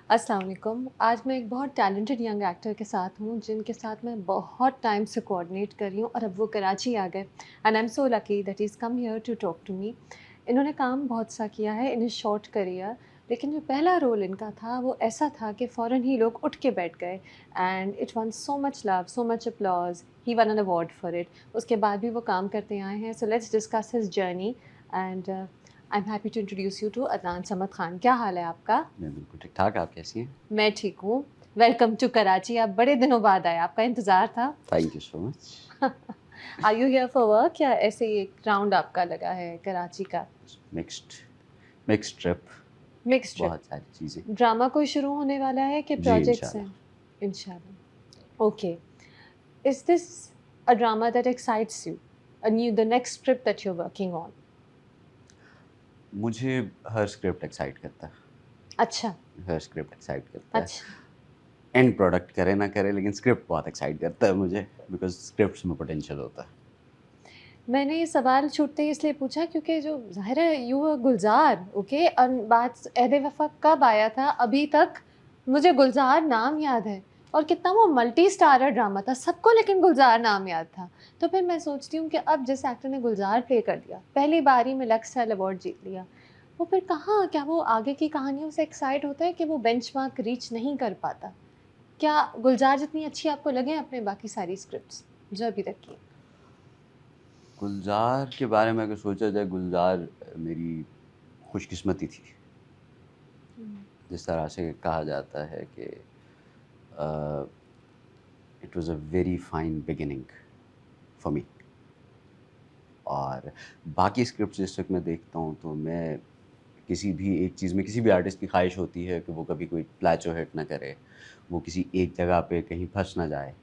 अस्सलाम वालेकुम। आज मैं एक बहुत टैलेंटेड यंग एक्टर के साथ हूँ, जिनके साथ मैं बहुत टाइम से कोऑर्डिनेट कर रही हूँ और अब वो कराची आ गए and I am so lucky that he is come here to talk to me. इन्होंने काम बहुत सा किया है इन हिज शॉर्ट करियर, लेकिन जो पहला रोल इनका था वो ऐसा था कि फ़ौरन ही लोग उठ के बैठ गए and it won so much love, so much applause, he won an award for it. उसके बाद भी वो काम करते आए हैं। So let's discuss his journey and I am happy to introduce you to Adnan Samad Khan. क्या हाल है आपका? मैं बिल्कुल ठीक-ठाक, आप कैसी हैं? मैं ठीक हूँ। Welcome to Karachi. आप बड़े दिनों बाद आए, आपका इंतज़ार था। Thank you so much. Are you here for work या ऐसे ही एक राउंड आपका लगा है कराची का? Mixed mixed trip, mixed trip. बहुत सारी चीज़ें। ड्रामा कोई शुरू होने वाला है कि जी, प्रोजेक्ट्स हैं? इंशाल्लाह। इंशाल्लाह। Okay. Is this a drama that excites you? The next script that you are working on? मुझे हर स्क्रिप्ट एक्साइट करता है, अच्छा, हर स्क्रिप्ट एक्साइट करता है। अच्छा। एंड प्रोडक्ट करे ना करे लेकिन स्क्रिप्ट बहुत एक्साइट करता है मुझे बिकॉज़ स्क्रिप्ट्स में पोटेंशियल होता है। मैंने ये सवाल छूटते ही इसलिए पूछा क्योंकि जो ज़ाहिर है यू वर गुलज़ार, ओके, बात अहद वफ़ा कब आया था? अभी तक मुझे गुलज़ार नाम याद है और कितना वो मल्टी स्टारर ड्रामा था, सबको लेकिन गुलज़ार नाम याद था। तो फिर मैं सोचती हूँ कि अब जिस एक्टर ने गुलज़ार प्ले कर दिया, पहली बारी में लक्स स्टाइल अवार्ड जीत लिया, वो फिर कहाँ, क्या वो आगे की कहानियों से एक्साइट होता है कि वो बेंचमार्क रीच नहीं कर पाता? क्या गुलज़ार जितनी अच्छी आपको लगे हैं अपने बाकी सारी स्क्रिप्ट्स जो अभी तक की? गुलज़ार के बारे में अगर सोचा जाए, गुलज़ार मेरी खुशकिस्मती थी। हुँ। जिस तरह से कहा जाता है कि it was a very fine beginning for me. और बाकी स्क्रिप्ट जिस वक़्त मैं देखता हूँ तो मैं किसी भी एक चीज़ में किसी भी आर्टिस्ट की ख़्वाहिश होती है कि वो कभी कोई प्लेटो हिट ना करे, वो किसी एक जगह पे कहीं फँस ना जाए।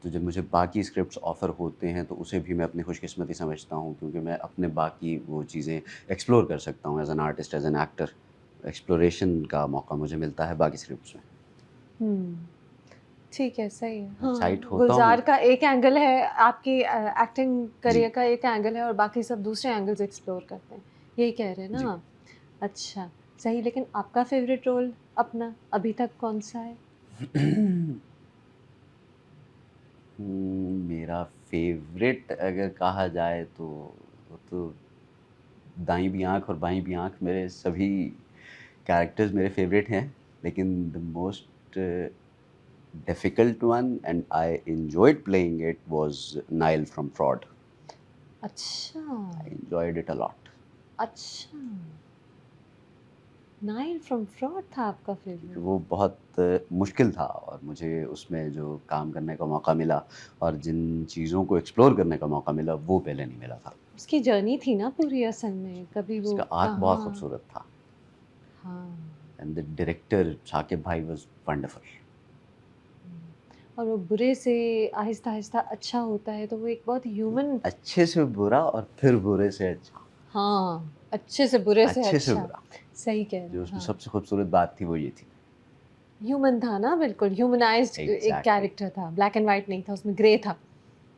तो जब मुझे बाकी स्क्रिप्ट्स ऑफ़र होते हैं तो उसे भी मैं अपनी खुशकिस्मती समझता हूँ, क्योंकि मैं अपने बाकी वो चीज़ें एक्सप्लोर कर सकता हूँ as an artist, as an actor. Exploration का मौका मुझे मिलता है बाकी स्क्रिप्ट्स में। हुँ। ठीक है, सही है। एक्साइट हाँ, होता हूँ। गुलज़ार का एक एंगल है, आपकी एक्टिंग जी, करियर का एक एंगल है और बाकी सब दूसरे एंगल्स एक्सप्लोर करते हैं। यही कह रहे हैं ना जी। आप? अच्छा, सही, लेकिन आपका फ़ेवरेट रोल अपना अभी तक कौन-सा है? मेरा फ़ेवरेट अगर कहा जाए तो वो तो दाईं भी आँख और बाईं भी आँख, मेरे सभी कैरेक्टर्स मेरे फ़ेवरेट हैं। लेकिन the most difficult one and I enjoyed playing it was Nile from Fraud. अच्छा, I enjoyed it a lot. अच्छा। नाइल फ्रॉम फ्रॉड था आपका क्योंकि फ़ेवरेट? वो बहुत मुश्किल था और मुझे उसमें जो काम करने का मौका मिला और जिन चीज़ों को एक्सप्लोर करने का मौका मिला, वो पहले नहीं मिला था। उसकी जर्नी थी ना पूरी असल में, कभी वो उसका आर्क बहुत कहाँ। खूबसूरत था हाँ। एंड द डायरेक्टर शाकिब भाई वाज़ वंडरफुल। हुँ। और वो बुरे से आहिस्ता-आहिस्ता अच्छा होता है, तो वो एक बहुत ह्यूमन। अच्छे से बुरा और फिर बुरे से अच्छा, हाँ, अच्छे से बुरे से अच्छे से अच्छा, बुरा। सही कह रहे जो हैं, उसमें हाँ। सबसे खूबसूरत बात थी वो ये थी। ह्यूमन था ना बिल्कुल, ह्यूमनाइज़्ड एक एग्ज़ैक्टली। कैरेक्टर था, ब्लैक एंड व्हाइट नहीं था, उसमें ग्रे था।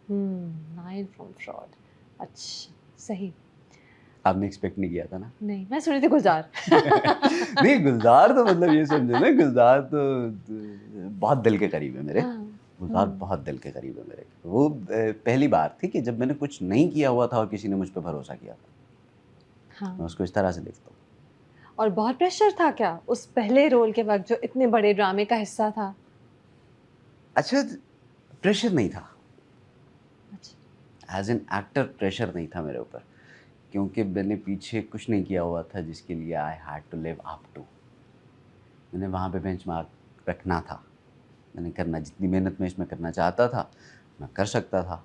नाइल फ्रॉम फ्रॉड, अच्छा, सही। आपने एक्सपेक्ट नहीं किया था ना? नहीं, मैं सुनी थी गुलज़ार। नहीं, गुलज़ार तो मतलब ये समझो ना, गुलज़ार तो बहुत दिल के करीब है मेरे। हाँ, गुलज़ार हुँ, बहुत दिल के करीब है मेरे। वो पहली बार थी कि जब मैंने कुछ नहीं किया हुआ था और किसी ने मुझ पे भरोसा किया था। हाँ। मैं उसको इस तरह से देखता हूँ। और बहुत प्रेशर था क्या, उस पहले रोल के वक़्त जो इतने बड़े ड्रामे का हिस्सा था? अच्छा, प्रेशर नहीं था। अच्छा, एज़ एन एक्टर प्रेशर नहीं था मेरे ऊपर, क्योंकि मैंने पीछे कुछ नहीं किया हुआ था जिसके लिए I had to live up to. मैंने वहाँ पे बेंचमार्क रखना था। मैंने करना जितनी मेहनत मैं इसमें करना चाहता था, मैं कर सकता था।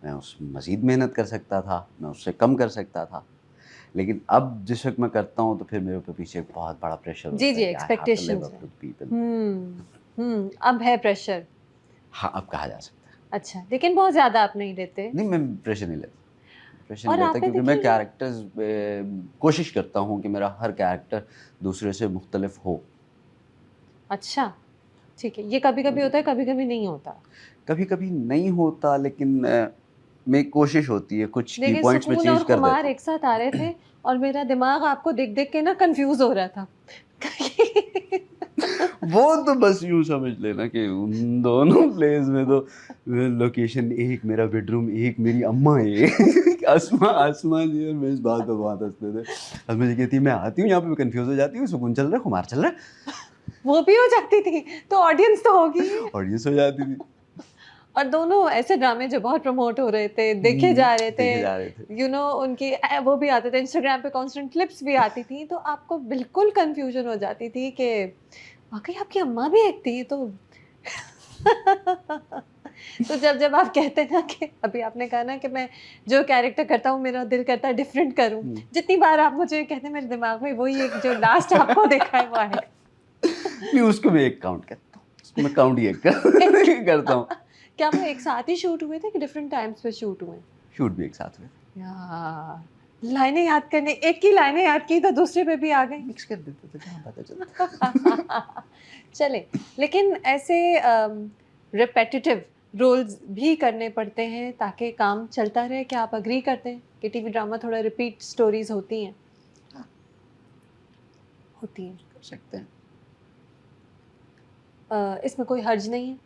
मैं उस मज़ीद मेहनत कर सकता था, मैं उससे कम कर सकता था। लेकिन अब जिस वक़्त मैं करता हूँ तो फिर मेरे ऊपर पीछे एक बहुत बड़ा प्रेशर जी, होता जी, है कि I have to live expectations up हैं। To the people. अब है प्रेशर। हाँ, अब कहा जा सकता है। अच्छा, लेकिन बहुत ज़्यादा आप नहीं लेते। नहीं, मैं प्रेशर नहीं लेता। प्रेशर नहीं और लेता आपने क्योंकि मैं देखिए ये। कैरेक्टर्स कोशिश करता हूँ कि मेरा हर कैरेक्टर दूसरे से मुख्तलिफ हो। अच्छा, ठीक है, ये कभी-कभी होता है, कभी-कभी नहीं होता। कभी-कभी नहीं होता लेकिन मेरी कोशिश होती है, कुछ की लेकिन पॉइंट्स मैं सुकून और चेंज कर खुमार देता हूँ। एक साथ आ रहे थे और मेरा दिमाग आपको देख-देख के ना कन्फ्यूज़ हो रहा था। वो तो बस यूँ समझ लेना कि उन दोनों प्लेस में तो लोकेशन एक मेरा बेडरूम, एक मेरी अम्मा एक आसमा जी। और मैं इस बात पे बहुत हँसते थे। असमा जी कहती है मैं आती हूँ यहाँ पे, मैं कन्फ्यूज़ हो जाती हूँ, सुकून चल रहा है, खुमार चल रहा है, वो भी हो जाती थी, तो ऑडियंस तो होगी ही। ऑडियंस हो जाती थी। और दोनों ऐसे ड्रामे जो बहुत प्रमोट हो रहे थे, देखे जा रहे थे, देखे जा रहे थे। उनकी वो भी आते थे, इंस्टाग्राम पे कांस्टेंट क्लिप्स भी आती थी, तो आपको बिल्कुल कन्फ्यूजन हो जाती थी कि वाक़ई आपकी अम्मा भी एक थी, तो तो जब आप कहते हैं ना कि अभी आपने कहा ना कि मैं जो कैरेक्टर करता हूँ, मेरा दिल करता है डिफरेंट करूँ। हुँ। जितनी बार आप मुझे कहते हैं, मेरे दिमाग में वही एक जो लास्ट आपको देखा है वो आएगा। नहीं, उसको मैं एक काउंट करता हूँ। उसको मैं काउंट ही एक करता हूँ। क्या वो एक साथ ही शूट हुए थे कि डिफरेंट टाइम्स पे शूट हुए? शूट भी एक साथ हुए। यार, लाइनें याद करने, एक की लाइनें याद की तो दूसरे पे भी आ गई। मिक्स कर देते थे, कहाँ पता चलता। चले, लेकिन ऐसे रिपेटिटिव रोल्स भी करने पड़ते हैं ताकि काम चलता रहे। क्या आप एग्री करते हैं कि टीवी ड्रामा थोड़ा रिपीट स्टोरीज होती हैं? हाँ, होती हैं। कर सकते हैं। इसमें कोई हर्ज नहीं है?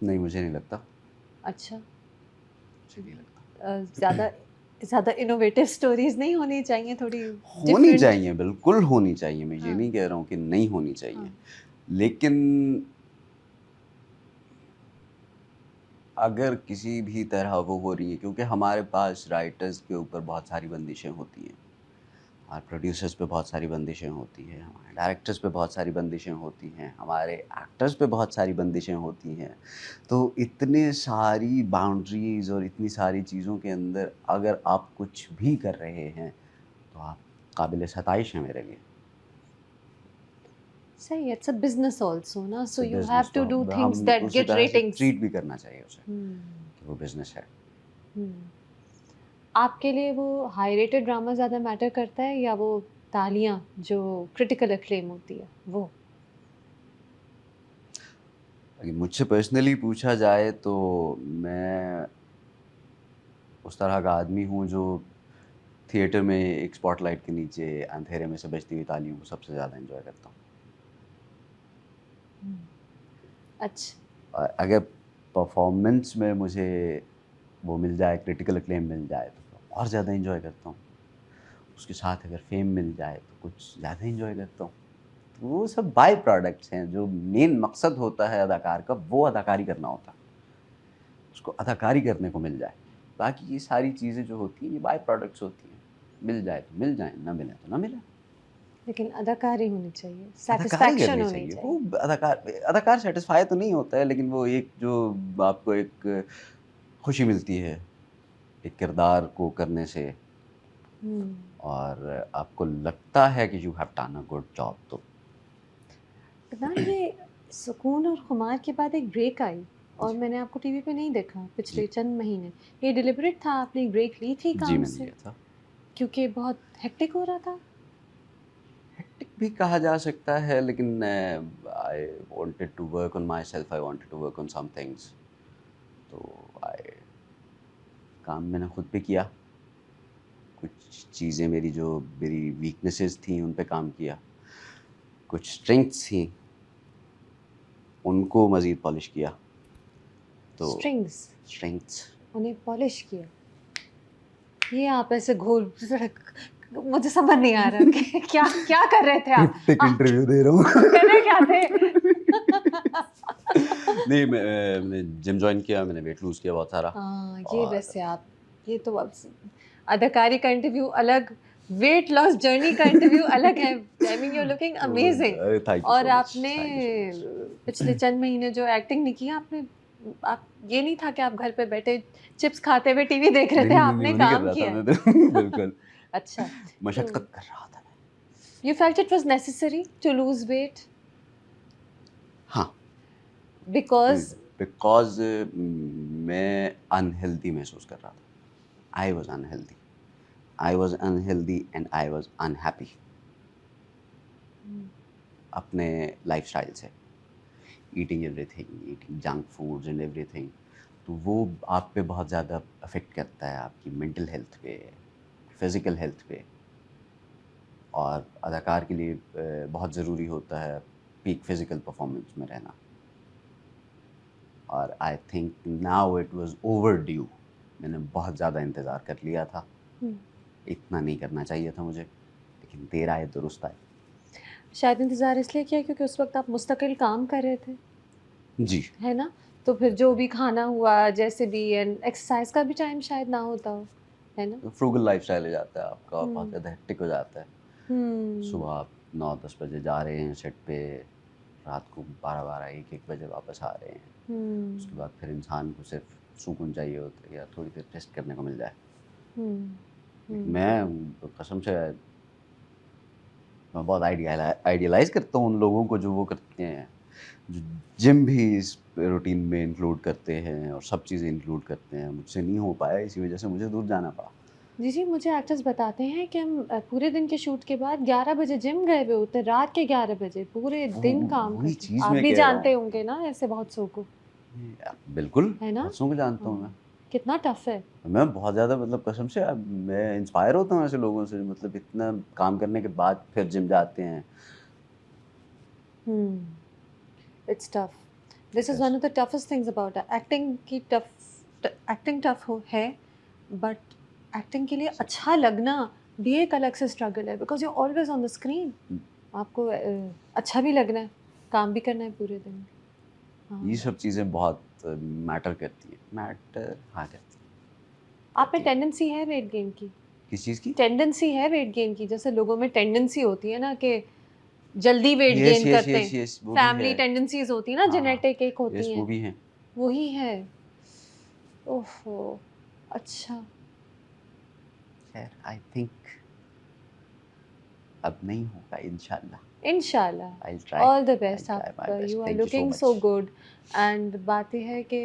नहीं, मुझे नहीं लगता। अच्छा। मुझे नहीं लगता। ज़्यादा ज़्यादा इनोवेटिव स्टोरीज नहीं होनी चाहिए, थोड़ी होनी डिफरेंट? चाहिए, बिल्कुल होनी चाहिए। मैं ये हाँ, नहीं कह रहा हूँ कि नहीं होनी चाहिए। हाँ। लेकिन अगर किसी भी तरह वो हो रही है, क्योंकि हमारे पास राइटर्स के ऊपर बहुत सारी बंदिशें होती हैं, हमारे प्रोड्यूसर्स पे बहुत सारी बंदिशें होती हैं, हमारे डायरेक्टर्स पे बहुत सारी बंदिशें होती हैं, हमारे एक्टर्स पे बहुत सारी बंदिशें होती हैं। तो इतने सारी बाउंड्रीज़ और इतनी सारी चीज़ों के अंदर अगर आप कुछ भी कर रहे हैं, तो आप काबिल सताइश हैं मेरे लिए। सही है, इट्स अ बिज़नेस आल्सो ना, सो से यू हैव बिज़नेस तो टू डू थिंग्स हम दैट उसी गेट तरह से रेटिंग्स। ट्रीट भी करना चाहिए उसे, हुँ, कि वो बिज़नेस है। हुँ। आपके लिए वो हाई रेटेड ड्रामा ज़्यादा मैटर करता है या वो तालियाँ जो क्रिटिकल एक्लेम होती है, वो? अगर मुझसे पर्सनली पूछा जाए तो मैं उस तरह का आदमी हूँ जो थिएटर में एक स्पॉटलाइट के नीचे अंधेरे में से बजती हुई तालियों को सबसे ज़्यादा एन्जॉय करता हूँ। हुँ। अच्छा। अगर परफ़ॉर्मेंस में मुझे वो मिल जाए, क्रिटिकल एक्लेम मिल जाए तो और ज़्यादा एन्जॉय करता हूँ। उसके साथ अगर फ़ेम मिल जाए तो कुछ ज़्यादा एन्जॉय करता हूँ। तो वो सब बाय प्रोडक्ट्स हैं, जो मेन मकसद होता है अदाकार का, वो अदाकारी करना होता है। उसको अदाकारी करने को मिल जाए। बाकी ये सारी चीज़ें जो होती हैं, ये बाय प्रोडक्ट्स होती हैं। मिल जाए तो मिल जाएँ, ना मिले तो ना मिले। लेकिन अदाकारी होनी चाहिए, अदाकारी सैटिस्फैक्शन करनी होनी चाहिए। वो चाहिए। अदाकार सैटिस्फाई तो नहीं होता है, लेकिन वो एक जो आपको एक खुशी मिलती है, एक किरदार को करने से, हुँ। और आपको लगता है कि you have done a good job, तो पता नहीं, ये सुकून और खुमार के बाद एक ब्रेक आई और जी, मैंने आपको टीवी पे नहीं देखा जी। पिछले चंद महीने। ये डिलिबरेट था, आपने एक ब्रेक ली थी जी, काम मैंने से? लिया था। क्योंकि बहुत हेक्टिक हो रहा था? हेक्टिक भी कहा जा सकता है, लेकिन I wanted to work on myself, I wanted to work on some things. तो आई काम मैंने खुद पे किया। कुछ चीज़ें मेरी जो मेरी वीकनेसेस थी, उन पे काम किया। कुछ स्ट्रेंथ्स थी, उनको मज़ीद पॉलिश किया। तो स्ट्रिंग्स, स्ट्रेंथ्स। उन्हें पॉलिश किया। ये आप ऐसे घोल सड़क, मुझे समझ नहीं आ रहा कि क्या क्या कर रहे थे आप? क्रिप्टिक आप इंटरव्यू दे रहा कर रहे क्या हूँ। थे? नहीं, मैंने जिम जॉइन किया, मैंने वेट लूज़ किया बहुत सारा। हाँ, ये और वैसे आप, ये तो अब अदाकारी का इंटरव्यू अलग, वेट लॉस जर्नी का इंटरव्यू अलग है। I mean you are looking amazing. अरे थैंक यू और सो मच, आपने थैंक यू सो मच। पिछले चंद महीने जो एक्टिंग नहीं की आपने, आप ये नहीं था कि आप घर पे बैठे चिप्स खाते हुए टीवी देख रहे थे, नहीं, नहीं, नहीं, आपने वो नहीं कर काम रहा था किया है। मैं तो। बिल्कुल, अच्छा, तो मशक्कत कर रहा था मैं। You felt it was necessary to lose weight हाँ, बिकॉज़? बिकॉज़ मैं अनहेल्दी महसूस कर रहा था। I was unhealthy. I was unhealthy and I was unhappy हुँ, अपने लाइफ़स्टाइल से। Eating everything, eating junk foods and everything. तो वो आप पे बहुत ज़्यादा अफ़ेक्ट करता है, आपकी मेंटल हेल्थ पे, फिज़िकल हेल्थ पे। और अदाकार के लिए बहुत ज़रूरी होता है पीक फिज़िकल परफॉर्मेंस में रहना। और I think now it was overdue. मैंने बहुत ज़्यादा इंतज़ार कर लिया था, हुँ। इतना नहीं करना चाहिए था मुझे, लेकिन देर आए दुरुस्त आए। शायद इंतज़ार इसलिए किया क्योंकि उस वक़्त आप मुस्तकिल काम कर रहे थे, जी, है ना? तो फिर जो भी खाना हुआ जैसे भी एंड एक्सरसाइज़ का भी टाइम शायद ना होता हो, है ना? फ्रूगल लाइफ़स्टाइल हो जाता है आपका, बहुत हुँ। ज़्यादा हेक्टिक हो जाता है। हुँ। सुबह आप 9-10 बजे जा रहे हैं सेट पे, रात को 12-12, 1-1 बजे वापस आ रहे हैं। हुँ। उसके बाद फिर इंसान को सिर्फ सुकून चाहिए होता है या थोड़ी देर रेस्ट करने को मिल जाए। हुँ। लेकिन हुँ। मैं कसम से मैं बहुत आइडियलाइज़ करता हूँ उन लोगों को जो वो करते हैं, जो जिम भी इस रूटीन में इंक्लूड करते हैं और सब चीज़ें इंक्लूड करते हैं। मुझसे नहीं हो पाया, इसी वजह से मुझे दूर जाना पड़ा। जी, जी, मुझे एक्टर्स बताते हैं कि हम पूरे दिन के शूट के बाद 11 बजे जिम गए हुए होते हैं, रात के 11 बजे, पूरे वो दिन काम वही करते हैं। चीज़ आप मैं भी कह रहा जानते हूँ। होंगे ना ऐसे बहुत सौ को, बिल्कुल, है ना? बहुत सौ को जानता हूँ मैं। हाँ, कितना टफ़ है। मैं बहुत ज़्यादा मतलब कसम से मैं इंस्पायर होता हूँ ऐसे लोगों से, मतलब इतना काम करने के बाद फिर जिम जाते हैं। हुँ, it's tough. This is one yes, of the toughest things about acting की एक्टिंग टफ़ हो है, बट एक्टिंग के लिए अच्छा लगना भी एक अलग से स्ट्रगल है because you are always on the screen. आपको अच्छा भी लगना है, काम भी करना है पूरे दिन। ये हाँ। सब चीज़ें बहुत मैटर करती हैं। हाँ, आप में करती हैं। टेंडेंसी है वेट गेन की? किस चीज़ की? टेंडेंसी है वेट गेन की? जैसे लोगों में टेंडेंसी होती है ना कि जल्दी वेट यस, गेन यस, करते यस, हैं। यस, वो भी है। फैमिली टेंडेंसीज़ होती है ना, हाँ, हाँ। जेनेटिक एक होती यस, वो हैं। भी हैं। वही है। ओहो! अच्छा। खैर आई थिंक अब नहीं होगा इंशाल्लाह। इंशाल्लाह, all the I best. Try my आप best. You are thank you so looking much. So good and बात ये है कि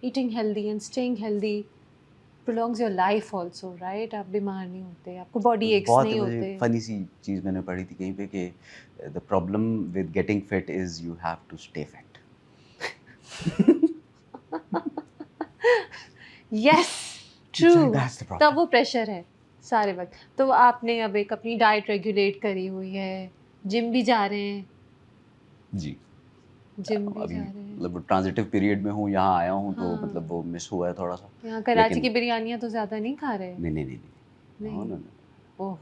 eating healthy and staying healthy prolongs your life also right? आप बीमार नहीं होते, आपको बॉडी एक्स बहुत नहीं मुझे होते। फ़नी सी चीज़ मैंने पढ़ी थी कहीं पे कि the problem with getting fit is you have to stay fit. Yes, true. It's like that's the तब प्रॉब्लम। वो प्रेशर है सारे वक़्त। तो आपने अब एक अपनी डाइट रेगुलेट करी हुई है, जिम भी जा रहे हैं, जी। जिम भी अभी जा रहे हैं। मतलब ट्रांज़िटिव पीरियड में हूँ, यहाँ आया हूँ तो मतलब हाँ, वो मिस हुआ है थोड़ा-सा। यहाँ कराची लेकिन की बिरयानियाँ तो ज़्यादा नहीं खा रहे? नहीं, नहीं, नहीं, नहीं। नो, नो, नहीं। No. Oh!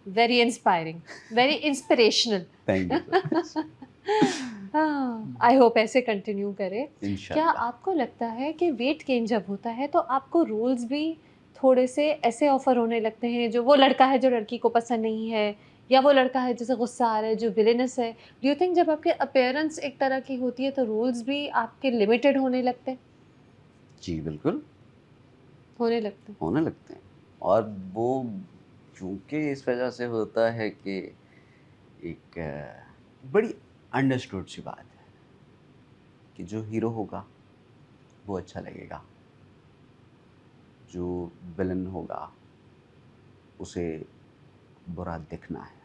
Very inspiring, very inspirational. Thank you so much. हाँ, आई होप ऐसे कंटिन्यू करें। क्या इंशाल्लाह। आपको लगता है कि वेट गेन जब होता है तो आपको रोल्स भी थोड़े से ऐसे ऑफर होने लगते हैं जो वो लड़का है जो लड़की को पसंद नहीं है या वो लड़का है जिसे गुस्सा आ रहा है जो विलेनस है? डू यू थिंक जब आपकी अपीयरेंस एक तरह की होती है तो रोल्स भी आपके लिमिटेड जी, बिल्कुल, होने लगते हैं? होने लगते हैं। और वो चूँकि इस वजह से होता है कि एक बड़ी अंडरस्टूड सी बात है कि जो हीरो होगा, वो अच्छा लगेगा। जो विलेन होगा, उसे बुरा दिखना है।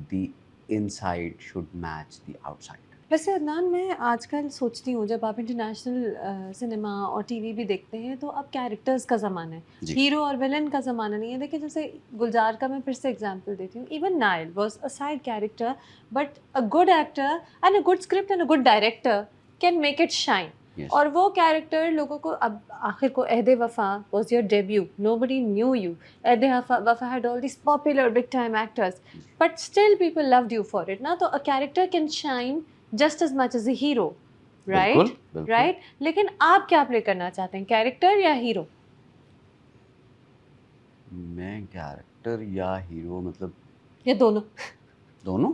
The inside should match the outside. वैसे अदनान मैं आजकल सोचती हूँ जब आप इंटरनेशनल सिनेमा और टीवी भी देखते हैं तो अब कैरेक्टर्स का ज़माना है जी, हीरो और विलन का ज़माना नहीं है। देखिए जैसे गुलजार का मैं फिर से एग्जांपल देती हूँ। Even Nile was a side character but a good actor and a good script and a good director can make it shine. Yes, और वो कैरेक्टर लोगों को अब आखिर को Ahd-e Wafa was your debut nobody knew you. Ahd-e Wafa had all this popular big time actors but still people loved you for it ना। तो a character can shine just as much as a hero, right? बिल्कुल, बिल्कुल। right? लेकिन आप क्या play करना चाहते हैं कैरेक्टर या हीरो? मैं कैरेक्टर या हीरो मतलब या दोनों? दोनों?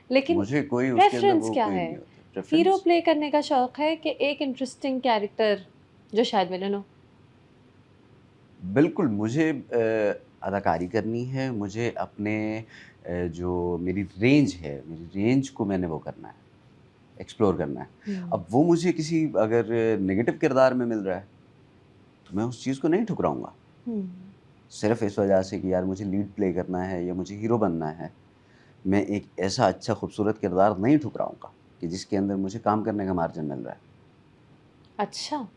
लेकिन मुझे कोई उसके अंदर प्रेफरेंस वो क्या कोई है? नहीं होता, हीरो प्रेफ़रेंस। प्ले करने का शौक है कि एक इंटरेस्टिंग कैरेक्टर जो शायद विलन हो? बिल्कुल, मुझे अदाकारी करनी है, मुझे अपने जो मेरी रेंज है, मेरी रेंज को मैंने वो करना है, एक्सप्लोर करना है। हम्म। अब वो मुझे किसी अगर नेगेटिव किरदार में मिल रहा है, तो मैं उस चीज़ को नहीं ठुकराऊँगा। हम्म। सिर्फ़ इस वजह से कि यार मुझे लीड प्ले करना है या मुझे हीरो बनना है, मैं एक ऐसा अच्छा खूबसूरत किरदार नहीं ठुकराऊँगा कि जिसके अंदर मुझे काम करने का मार्जिन मिल रहा है। अच्छा,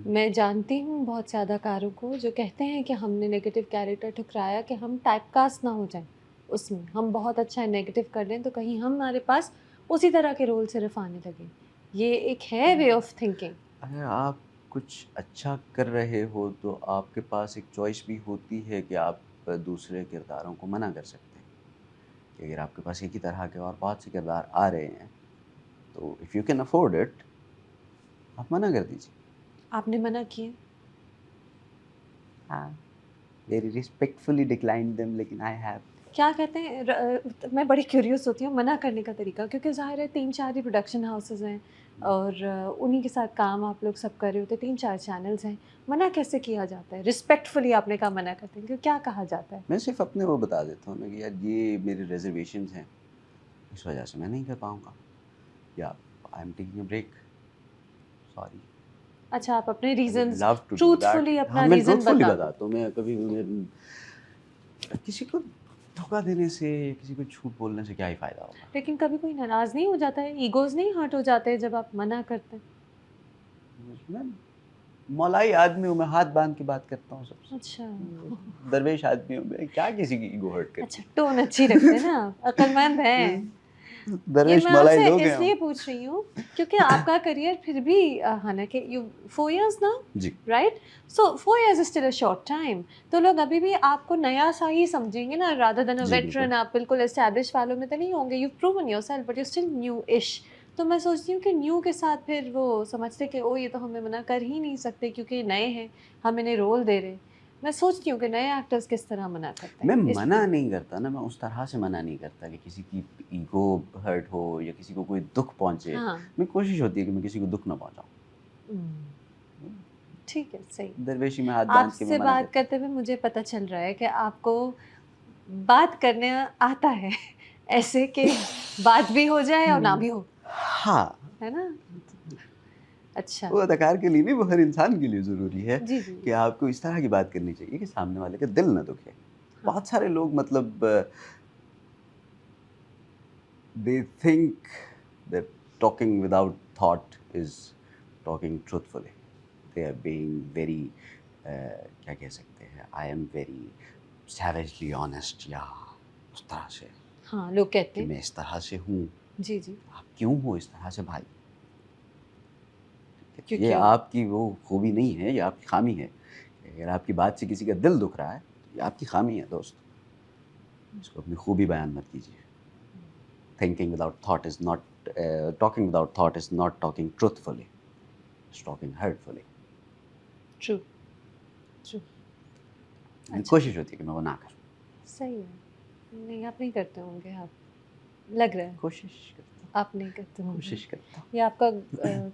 मैं जानती हूँ बहुत से अदाकारों को जो कहते हैं कि हमने नेगेटिव कैरेक्टर ठुकराया कि हम टाइपकास्ट ना हो जाएँ उसमें। हम बहुत अच्छा नेगेटिव कर लें तो कहीं हमारे पास उसी तरह के रोल सिर्फ़ आने लगे। ये एक है वे ऑफ थिंकिंग। अगर आप कुछ अच्छा कर रहे हो तो आपके पास एक चॉइस भी होती है कि आप दूसरे किरदारों को मना कर सकते हैं कि अगर आपके पास एक ही तरह के और बहुत से किरदार आ रहे हैं तो if you can afford it आप मना कर दीजिए। आपने मना किए? हाँ, वेरी रिस्पेक्टफुली डिक्लाइंड देम लेकिन आई हैव। क्या कहते हैं मैं बड़ी क्यूरियस होती हूँ मना करने का तरीका क्योंकि ज़ाहिर है 3-4 ही प्रोडक्शन हाउसेज़ हैं और उन्हीं के साथ काम आप लोग सब कर रहे होते हैं, 3-4 चैनल्स हैं। मना कैसे किया जाता है? रिस्पेक्टफुली आपने कहा मना करते हैं, क्या कहा जाता है? मैं सिर्फ़ अपने वो बता देता हूँ ना कि यार ये मेरे रिज़र्वेशंस हैं, इस वजह से मैं नहीं कर पाऊँगा या I am taking a break, sorry. अच्छा, आप अपने I would reasons love to do that. Truthfully हाँ, अपना मैं रीज़न ट्रूथफुली बता बताता हूँ, मैं कभी किसी को धोखा देने से, किसी को झूठ बोलने से क्या ही फ़ायदा होगा? लेकिन कभी कोई नाराज़ नहीं हो जाता है? ईगोज़ नहीं हर्ट हो जाते हैं जब आप मना करते हैं? मैं मौलाई आदमी हूँ, मैं हाथ बाँध के बात करता हूँ सबसे। अच्छा। दरवेश आदमी हूँ मैं, क्या किसी की ईगो हर्ट करनी अच्छा, टोन अच्छी रखते हैं ना आप, अक्लमंद है? हैं। ये दरवेश मैं मलाई आपसे लोग हैं हम। इसलिए पूछ रही हूँ क्योंकि आपका करियर फिर भी हालाँकि यू 4 इयर्स नाउ, जी। Right? So 4 years is still a short time. तो लोग अभी भी आपको नया-सा ही समझेंगे ना रादर देन अ जी, बिल्कुल। वेटरन। आप बिल्कुल एस्टेब्लिश वालों में तो नहीं होंगे। You proven yourself but you still new-ish. तो मैं सोचती हूँ कि न्यू के साथ फिर वो समझते कि ओह! ये तो हमें मना कर ही नहीं सकते क्योंकि नए हैं, हम इन्हें रोल दे रहे हैं। मैं सोचती हूँ कि नए एक्टर्स किस तरह मना करते मैं हैं, मना इसलिए। नहीं करता ना, मैं उस तरह से मना नहीं करता कि किसी की ईगो हर्ट हो या किसी को कोई दुःख पहुँचे। हाँ। मेरी कोशिश होती है कि मैं किसी को दुःख ना पहुँचाऊँ। हुँ, ठीक है, सही। दरवेशी में हाथ बाँध के मैं आपसे मना कर। बात करते हुए मुझे पता चल रहा है कि आपको बात करने आता है, ऐसे कि बात भी हो जाए और ना भी हो, हाँ, है ना? अच्छा, वो अदाकार के लिए नहीं, वो हर इंसान के लिए ज़रूरी है जी, जी, कि आपको इस तरह की बात करनी चाहिए कि सामने वाले का दिल ना दुखे। हाँ, बहुत सारे लोग मतलब they think that talking without thought is talking truthfully. They are being very क्या कह सकते हैं, I am very savagely honest या उस तरह से हाँ, लोग कहते कि हैं। मैं इस तरह से हूँ। जी, जी, आप क्यों हो इस तरह से भाई? ये क्योंकि आपकी वो खूबी नहीं है, ये आपकी खामी है। अगर आपकी बात से किसी का दिल दुख रहा है, तो ये आपकी खामी है दोस्त। इसको अपनी खूबी बयान मत कीजिए। Thinking without thought is not talking without thought is not talking truthfully. It's talking hurtfully. True, true, मेरी अच्छा, कोशिश होती है कि मैं वो ना करूँ। सही है। नहीं, आप नहीं करते होंगे आप, लग रहा है, कोशिश करता हूँ, आप नहीं करते होंगे। कोशिश करता हूँ। ये आपका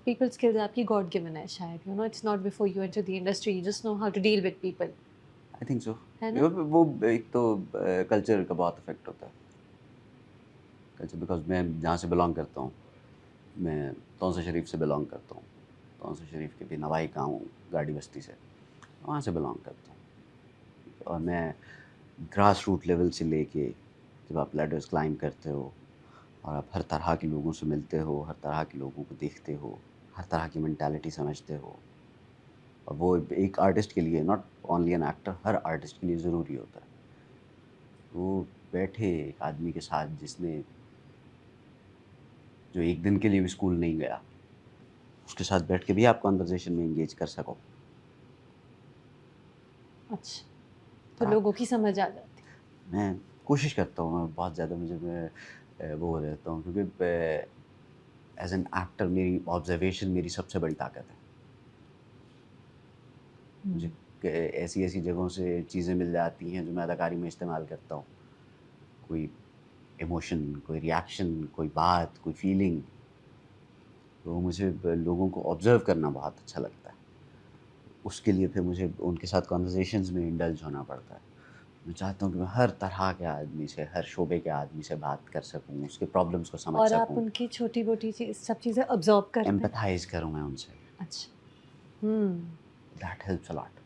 पीपल स्किल्स आपकी गॉड गिवन है शायद, you know it's not before you enter the industry, you just know how to deal with people, I think so. है ना? वो एक तो कल्चर का बहुत इफ़ेक्ट होता है। कल्चर बिकॉज़ मैं जहाँ से बिलॉन्ग करता हूँ, मैं तौंसा शरीफ से बिलॉन्ग करता हूँ। तौंसा शरीफ के भी नवाई का हूँ, गाड़ी बस्ती से। वहाँ से बिलॉन्ग करता हूँ और मैं ग्रास रूट लेवल से लेके जब आप लैडर्स क्लाइंब करते हो और आप हर तरह के लोगों से मिलते हो, हर तरह के लोगों को देखते हो, हर तरह की मेंटालिटी समझते हो और वो एक आर्टिस्ट के लिए not only an actor, her artist के लिए ज़रूरी होता है। वो बैठे एक आदमी के साथ जिसने जो एक दिन के लिए भी स्कूल नहीं गया, उसके साथ बैठ के भी आप कन्वर्सेशन में एंगेज कर सको। अच्छा, तो हाँ, लोगों की समझ आ जाती। मैं कोशिश करता हूँ, मैं बहुत ज़्यादा मैं वो हो रहता हूँ क्योंकि एज़ एन एक्टर मेरी ऑब्ज़र्वेशन मेरी सबसे बड़ी ताकत है। मुझे हुँ। ऐसी-ऐसी जगहों से चीज़ें मिल जाती हैं जो मैं अदाकारी में इस्तेमाल करता हूँ। कोई इमोशन, कोई रिएक्शन, कोई बात, कोई फीलिंग, तो मुझे लोगों को ऑब्ज़र्व करना बहुत अच्छा लगता है। उसके लिए फिर मुझे उनके साथ कन्वर्सेशंस में इंडल्ज होना पड़ता है। मैं चाहता हूँ कि मैं हर तरह के आदमी से, हर शोबे के आदमी से बात कर सकूँ, उसके प्रॉब्लम्स को समझ और आप सकूँ, उनकी छोटी-मोटी सब चीज़ें ऑब्ज़र्व करते हैं? एम्पैथाइज़ करूँ मैं उनसे। अच्छा, हुँ। That helps a lot.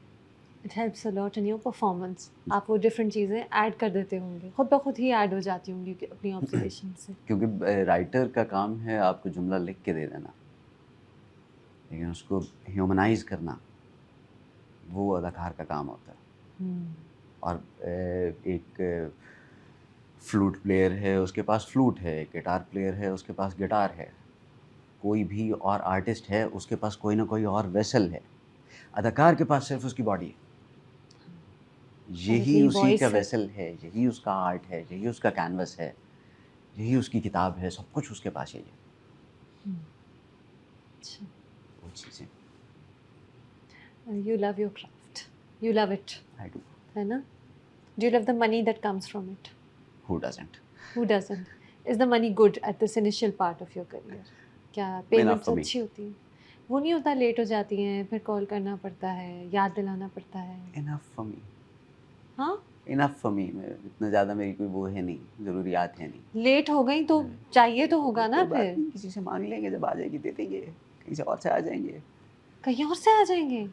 It helps a lot in your performance. आप वो डिफरेंट चीज़ें ऐड कर देते होंगे, खुद ब खुद ही ऐड हो जाती होंगी कि अपनी ऑब्जर्वेशन से। क्योंकि राइटर का काम है आपको जुमला लिख के दे देना। लेकिन उसको ह्यूमनाइज करना वो अदाकार का काम होता है। और एक फ्लूट प्लेयर है उसके पास फ्लूट है, एक गिटार प्लेयर है उसके पास गिटार है, कोई भी और आर्टिस्ट है उसके पास कोई ना कोई और वेसल है। अदाकार के पास सिर्फ उसकी बॉडी है, यही यही उसी का वॉइस है। वेसल है, यही उसका आर्ट है, यही उसका कैनवस है, यही उसकी किताब है, सब कुछ उसके पास यही है। अच्छा, वो चीज़ें you love your craft, you love it, I do. है ना? Do you love the money that comes from it? Who doesn't? Who doesn't? Is the money good at this initial part of your career? क्या Enough payments for me. अच्छी होती हैं? वो नहीं होता, late हो जाती हैं, फिर कॉल करना पड़ता है, याद दिलाना पड़ता है। इनफ फॉर मी, हाँ, इनफ फॉर मी। इतना ज़्यादा मेरी कोई वो है नहीं, ज़रूरियात है नहीं। लेट हो गई तो चाहिए तो होगा ना कोई बात फिर। नहीं, किसी से मांग लेंगे, जब आ जाएगी दे देंगे, कहीं से और से आ जाएंगे। कहीं और से आ जाएंगे,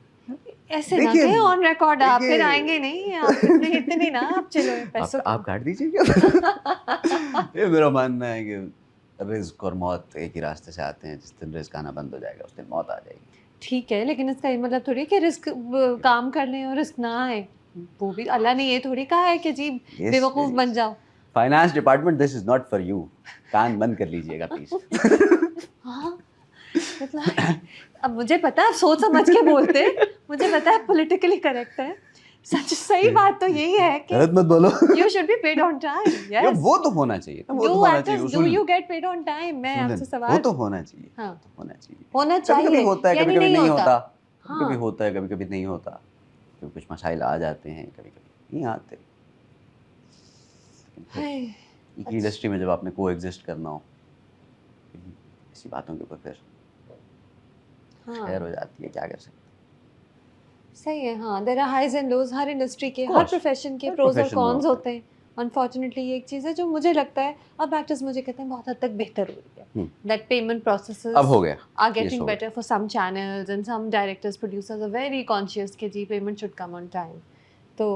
ऐसे ना देखिए, कहें ऑन रिकॉर्ड आप फिर देखिए। आएंगे नहीं, आप इतने इतने ना, आप चलो पैसों आप को। काट दीजिए क्या? ये मेरा मानना है कि रिस्क और मौत एक ही रास्ते से आते हैं। जिस दिन रिस्क आना बंद हो जाएगा उस दिन मौत आ जाएगी। ठीक है, लेकिन इसका ये मतलब थोड़ी है कि रिस्क काम कर लें और रिस्क ना आए। वो भी अल्लाह ने ये थोड़ी कहा है कि जी Yes, बेवकूफ बन yes. जाओ। Finance department, this is not for you. कान बंद कर लीजिएगा प्लीज। हाँ, मतलब अब मुझे पता है आप सोच समझ के बोलते हैं, मुझे पता है पॉलिटिकली करेक्ट है, सच सही बात तो यही है कि गलत मत बोलो। You should be paid on time. ये यस, वो तो होना चाहिए ना, वो तो डू होना चाहिए एक्टर्स, डू उसूल। You get paid on time? मैं आपसे उसूलन वो सवाल, तो होना चाहिए, हाँ, वो तो होना चाहिए। होना कभी कभी चाहिए होता है, कभी यानी कभी नहीं नहीं होता। होता, कभी कभी हाँ, होता है, कभी कभी नहीं होता, कभी कुछ मसाइल आ जाते हैं, कभी कभी नहीं आते। लेकिन फिर हाय, एक इंडस्ट्री में जब आपने को एग्जिस्ट करना हो, ऐसी बातों के ऊपर फिर खैर हो हाँ जाती है, क्या कर सकते हैं। सही है। हाँ, there are highs and lows, हर इंडस्ट्री के, हर कोर्स प्रोफेशन के हर प्रोज और प्रोफेशन में कॉन्स होता होते हैं। अनफॉर्चुनेटली ये एक चीज़ है जो मुझे लगता है अब एक्टर्स मुझे कहते हैं बहुत हद तक बेहतर हो रही है। है। दैट पेमेंट प्रोसेसेस अब हो गया, are yes, getting हो गया। better for some channels and some directors producers are very conscious कि जी payment should come on time। तो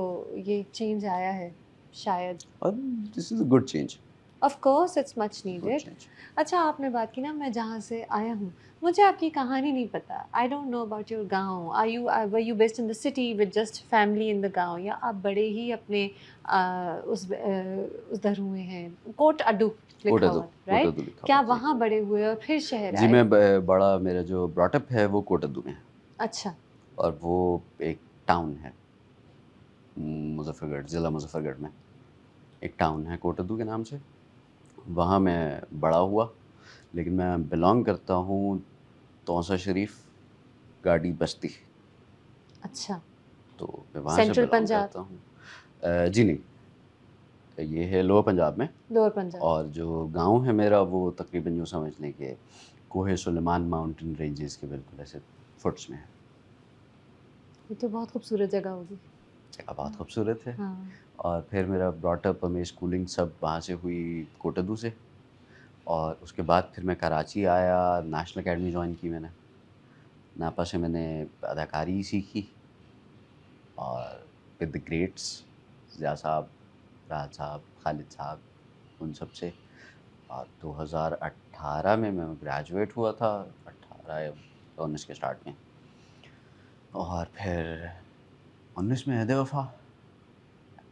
ये चेंज आया है शायद। और this is a good change, of course it's much good needed. Change. अच्छा, आपने बात की ना मैं जहाँ से आया हूँ, मुझे आपकी कहानी नहीं पता। I don't know about your गाँव। Are you were you based in the city with just family in the गाँव, या आप बड़े ही अपने उस उधर हुए हैं, कोट अड्डू लिखा हुआ, राइट? कोटदू लिखा क्या हुआ जी। वहाँ बड़े हुए और फिर शहर जी आए? मैं बड़ा, मेरा जो ब्रॉटअप है वो कोटद्दू में है, अच्छा, और वो एक टाउन है मुजफ्फरगढ़, ज़िला मुजफ्फरगढ़ में एक टाउन है कोटद्दू के नाम से। वहाँ मैं बड़ा हुआ, लेकिन मैं बिलोंग करता हूँ तौसा शरीफ गाड़ी बस्ती, अच्छा, तो मैं वहाँ से सेंट्रल बिलोंग पंजाब, करता हूँ। जी नहीं, ये है लोअर पंजाब में। लोअर पंजाब। और जो गांव है मेरा वो तकरीबन यूँ समझ लें कि कोहे सुलेमान माउंटेन रेंजेस के बिल्कुल ऐसे फुट्स में है। ये तो बहुत खूबसूरत जगह होगी। जगह बहुत खूबसूरत है। हाँ, और फिर मेरा ब्रॉटअप, मेरी स्कूलिंग सब वहाँ से हुई, कोटद्दू से। और उसके बाद फिर मैं कराची आया, नेशनल एकेडमी ज्वाइन की मैंने। नापा से मैंने अदाकारी सीखी, और विद द ग्रेट्स, ज़िया साहब, राहत साहब, खालिद साहब, उन सब से। और 2018 में मैं ग्रेजुएट हुआ था, 18 या 19 के स्टार्ट में। और फिर 19 में Ahd Wafa,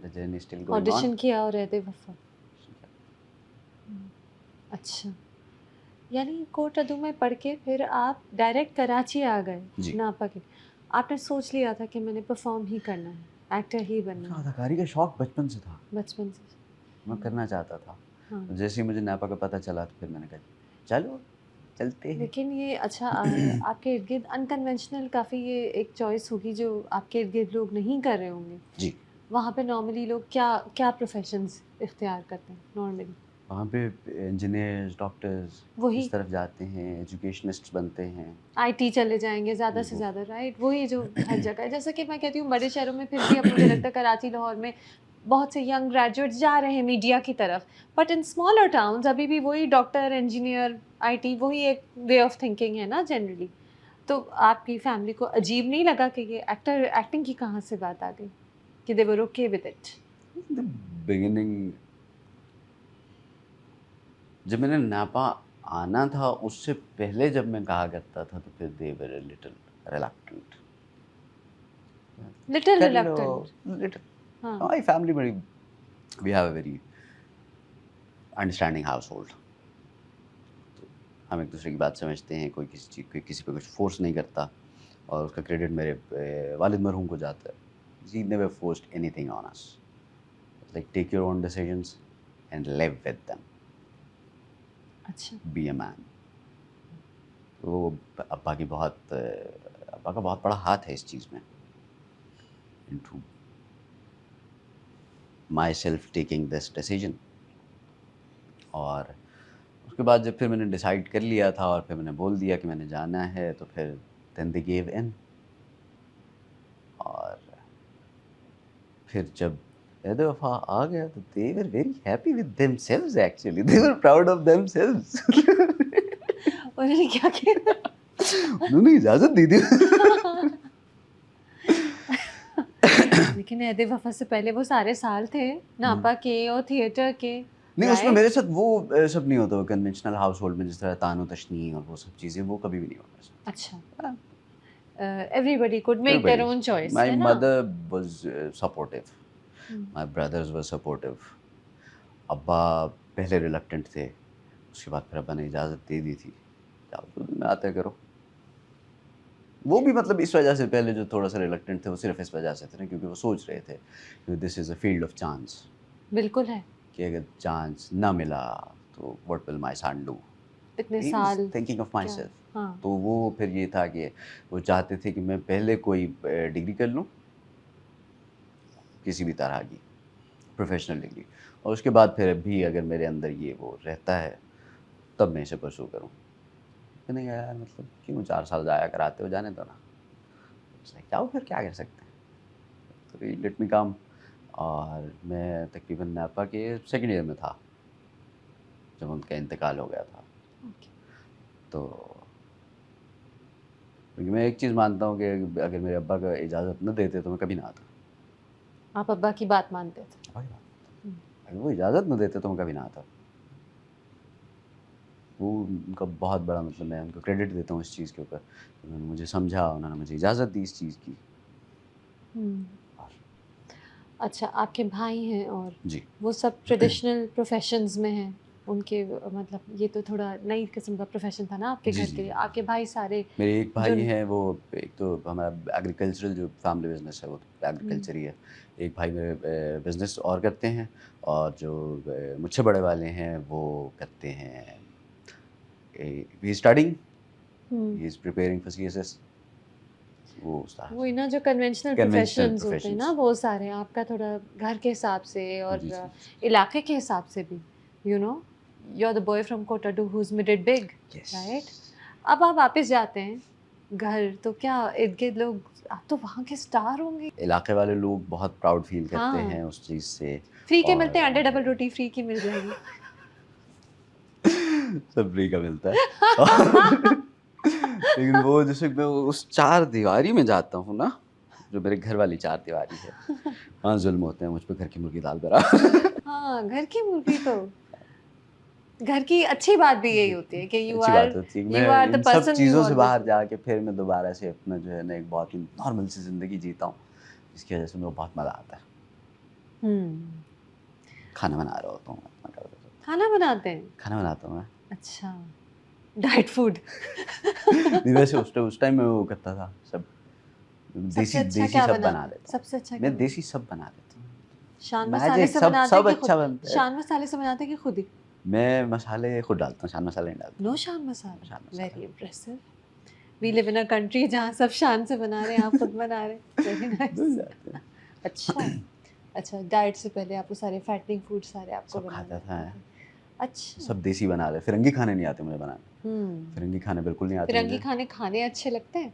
the journey still going on. Audition किया और रहते वफा। अच्छा, यानी कोट अदू में पढ़ के फिर आप डायरेक्ट कराची आ गए जी। नापा के। आपने सोच लिया था कि मैंने परफॉर्म ही करना है, एक्टर ही बनना है अदाकारी का शौक़ बचपन से था, बचपन से? मैं करना चाहता था। हाँ, जैसे ही मुझे नापा का पता चला तो फिर मैंने कहा चलो चलते हैं। लेकिन ये अच्छा आपके इर्द गिर्द अनकन्वेंशनल काफ़ी ये एक चॉइस होगी जो आपके इर्द गिर्द लोग नहीं कर रहे होंगे। जी, वहाँ पे नॉर्मली लोग क्या क्या प्रोफेशंस इख्तियार करते हैं नॉर्मली? वहाँ पे इंजीनियर्स, डॉक्टर्स वही इस तरफ जाते हैं, एजुकेशनिस्ट्स बनते हैं। आईटी चले जाएंगे ज़्यादा से वो ज़्यादा, राइट? वही जो हर जगह है। जैसा कि मैं कहती हूँ बड़े शहरों में फिर भी अब मुझे लगता है कराची, लाहौर में बहुत से यंग ग्रेजुएट्स जा रहे हैं मीडिया की तरफ, बट इन स्मॉलर टाउन्स अभी भी वही डॉक्टर, इंजीनियर, आईटी, वही एक वे ऑफ थिंकिंग है ना जनरली। तो आपकी फैमिली को अजीब नहीं लगा कि ये एक्टिंग की कहाँ से बात आ गई, कि they were okay with it? The beginning, जब मैंने नापा आना था उससे पहले जब मैं कहा करता था तो फिर they were little reluctant. Little कर लो रिलक्टेंट। लिटिल। हाँ। हमारी फैमिली बड़ी, we have a very understanding household. हम एक दूसरे की बात समझते हैं, कोई किसी चीज़, कोई किसी पे कुछ फोर्स नहीं करता, और उसका क्रेडिट मेरे वालिद मरहूम को जाता है। He never forced anything on us, like take your own decisions and live with them, अच्छा। Be a man. तो अब्बा का बहुत बड़ा हाथ है इस चीज़ में, into my self taking this decision. और उसके बाद जब फिर मैंने डिसाइड कर लिया था और फिर मैंने बोल दिया कि मैंने जाना है, तो फिर देन दे गिव इन। और फिर जब ऐद वफ़ा आ गया तो they were very happy with themselves, actually they were proud of themselves. उन्होंने क्या किया? उन्होंने इजाज़त दी थी। लेकिन ऐदे वफ़ा से पहले वो सारे साल थे नापा के और थिएटर के, नहीं, उसमें राइट? मेरे साथ वो सब नहीं होता, वो कन्वेंशनल हाउस होल्ड में जिस तरह तानो तशनी और वो सब चीज़ें, वो कभी भी नहीं हुआ मेरे साथ। अच्छा। हाँ, everybody could make their everybody, own choice, my है ना? mother was supportive, hmm. my brothers were supportive। अब्बा पहले रिलक्टेंट थे, उसके बाद फिर अब्बा ने इजाज़त दे दी थी, जाओ जो दिन में आते करो। वो भी मतलब इस वजह से पहले जो थोड़ा सा रिलक्टेंट थे, वो सिर्फ इस वजह से थे ना, क्योंकि वो सोच रहे थे कि this is a field of chance, बिल्कुल है। कि अगर चांस ना मिला तो what will my son do. इतने ही वाज़ साल थिंकिंग ऑफ क्या? मायसेल्फ। हाँ। तो वो फिर ये था कि वो चाहते थे कि मैं पहले कोई डिग्री कर लूँ, किसी भी तरह की प्रोफेशनल डिग्री, और उसके बाद फिर भी अगर मेरे अंदर ये वो रहता है, तब मैं इसे परस्यू करूँ। मैंने कहा यार मतलब क्यों 4 साल ज़ाया कराते हो, जाने दो ना। It's like, जाओ फिर क्या कर सकते हैं। तो लेट मी कम। और मैं तकरीबन नापा के सेकंड ईयर में था जब उनका इंतकाल हो गया था। ओके। तो क्योंकि मैं एक चीज़ मानता हूँ कि अगर मेरे अब्बा का इजाज़त न देते तो मैं कभी ना आता। आप अब्बा की बात मानते थे। अब्बा की बात, हुँ। अगर वो इजाज़त न देते तो मैं कभी ना आता। वो उनका बहुत बड़ा मतलब, मैं उनको क्रेडिट देता हूँ इस चीज़ के ऊपर। उन्होंने मुझे समझा, उन्होंने मुझे इजाज़त दी इस चीज़ की। हुँ। और अच्छा, आपके भाई हैं और जी। वो सब ट्रेडिशनल प्रोफ़ेशंस में हैं। उनके मतलब ये तो थोड़ा नई किस्म का प्रोफ़ेशन था ना आपके जी, घर जी, के लिए। जी। आपके भाई सारे मेरे एक जो भाई हैं, वो एक तो हमारा एग्रीकल्चरल जो फैमिली बिज़नेस है वो तो हुँ, एग्रीकल्चर ही है। एक भाई मेरे बिज़नेस और करते हैं, और जो मुझसे बड़े वाले हैं वो करते हैं, he is studying, hmm. He is preparing for CSS. वो उस्ताद वही ना जो कन्वेंशनल कन्वेंशनल प्रोफ़ेशंस होते हैं ना प्रोफेशंस। वो सारे, आपका थोड़ा घर के हिसाब से और जी, जी, जी। इलाके के हिसाब से भी, you know, you are the boy from Kotaddu who is made it big, yes. Right? अब आप वापस जाते हैं घर तो क्या इर्द-गिर्द लोग, आप तो वहाँ के स्टार होंगे। इलाके वाले लोग बहुत प्राउड फ़ील करते हाँ, हैं उस चीज़ से। फ्री के मिलते और हैं, अंडे डबल रोटी फ्री की मिल जाएगी। सब फ्री का मिलता है। और लेकिन वो जैसे मैं उस चारदीवारी में जाता हूँ ना, जो मेरे घर वाली चारदीवारी है, वहाँ ज़ुल्म होते हैं मुझ पे, घर की मुर्गी दाल बराबर। हाँ, घर की मुर्गी तो घर की अच्छी बात भी यही जी, होती है कि अच्छी बात होती है कि यू मैं आर द इन सब पर्सन यू चीज़ों से ऑलवेज़ बाहर वर। जाके फिर मैं दोबारा से अपना जो है ना एक बहुत ही नॉर्मल सी ज़िंदगी जीता हूँ, जिसकी वज़ह से मेरे को बहुत मज़ा आता है। हुँ। खाना बना रहा होता हूँ मैं अपना कभी कभी। खाना बनाते हैं? खाना बनाता हूँ मैं। अच्छा, डाइट फूड। नहीं वैसे उस टाइम मैं वो करता था सब, सबसे देसी अच्छा देसी क्या सब बना बनाते हैं? लेता हूँ। सबसे अच्छा क्या मैं बनाते देसी सब बना लेता हूँ। हैं? शान मसाले मैजिक से सब बनाते हैं सब कि खुद? अच्छा बनता है। शान मसाले से बनाते हैं कि खुद ही? मैं मसाले खुद डालता हूँ, शान मसाला नहीं डालता नो हूँ। Shan Masala? Shan Masala very impressive. We live in a country जहाँ सब शान से बना रहे हैं, आप खुद बना रहे हैं। वेरी मिल नाइस। जाते हैं। अच्छा, अच्छा डाइट से पहले आपको सारे फैटनिंग फूड सारे आपको सब बनाने खाता आते था, थे। अच्छा। सब देसी बना ले। फिरंगी खाने नहीं आते मुझे बनाने। हुँ। फिरंगी खाने बिल्कुल नहीं आते फिरंगी मुझे। खाने खाने अच्छे लगते हैं?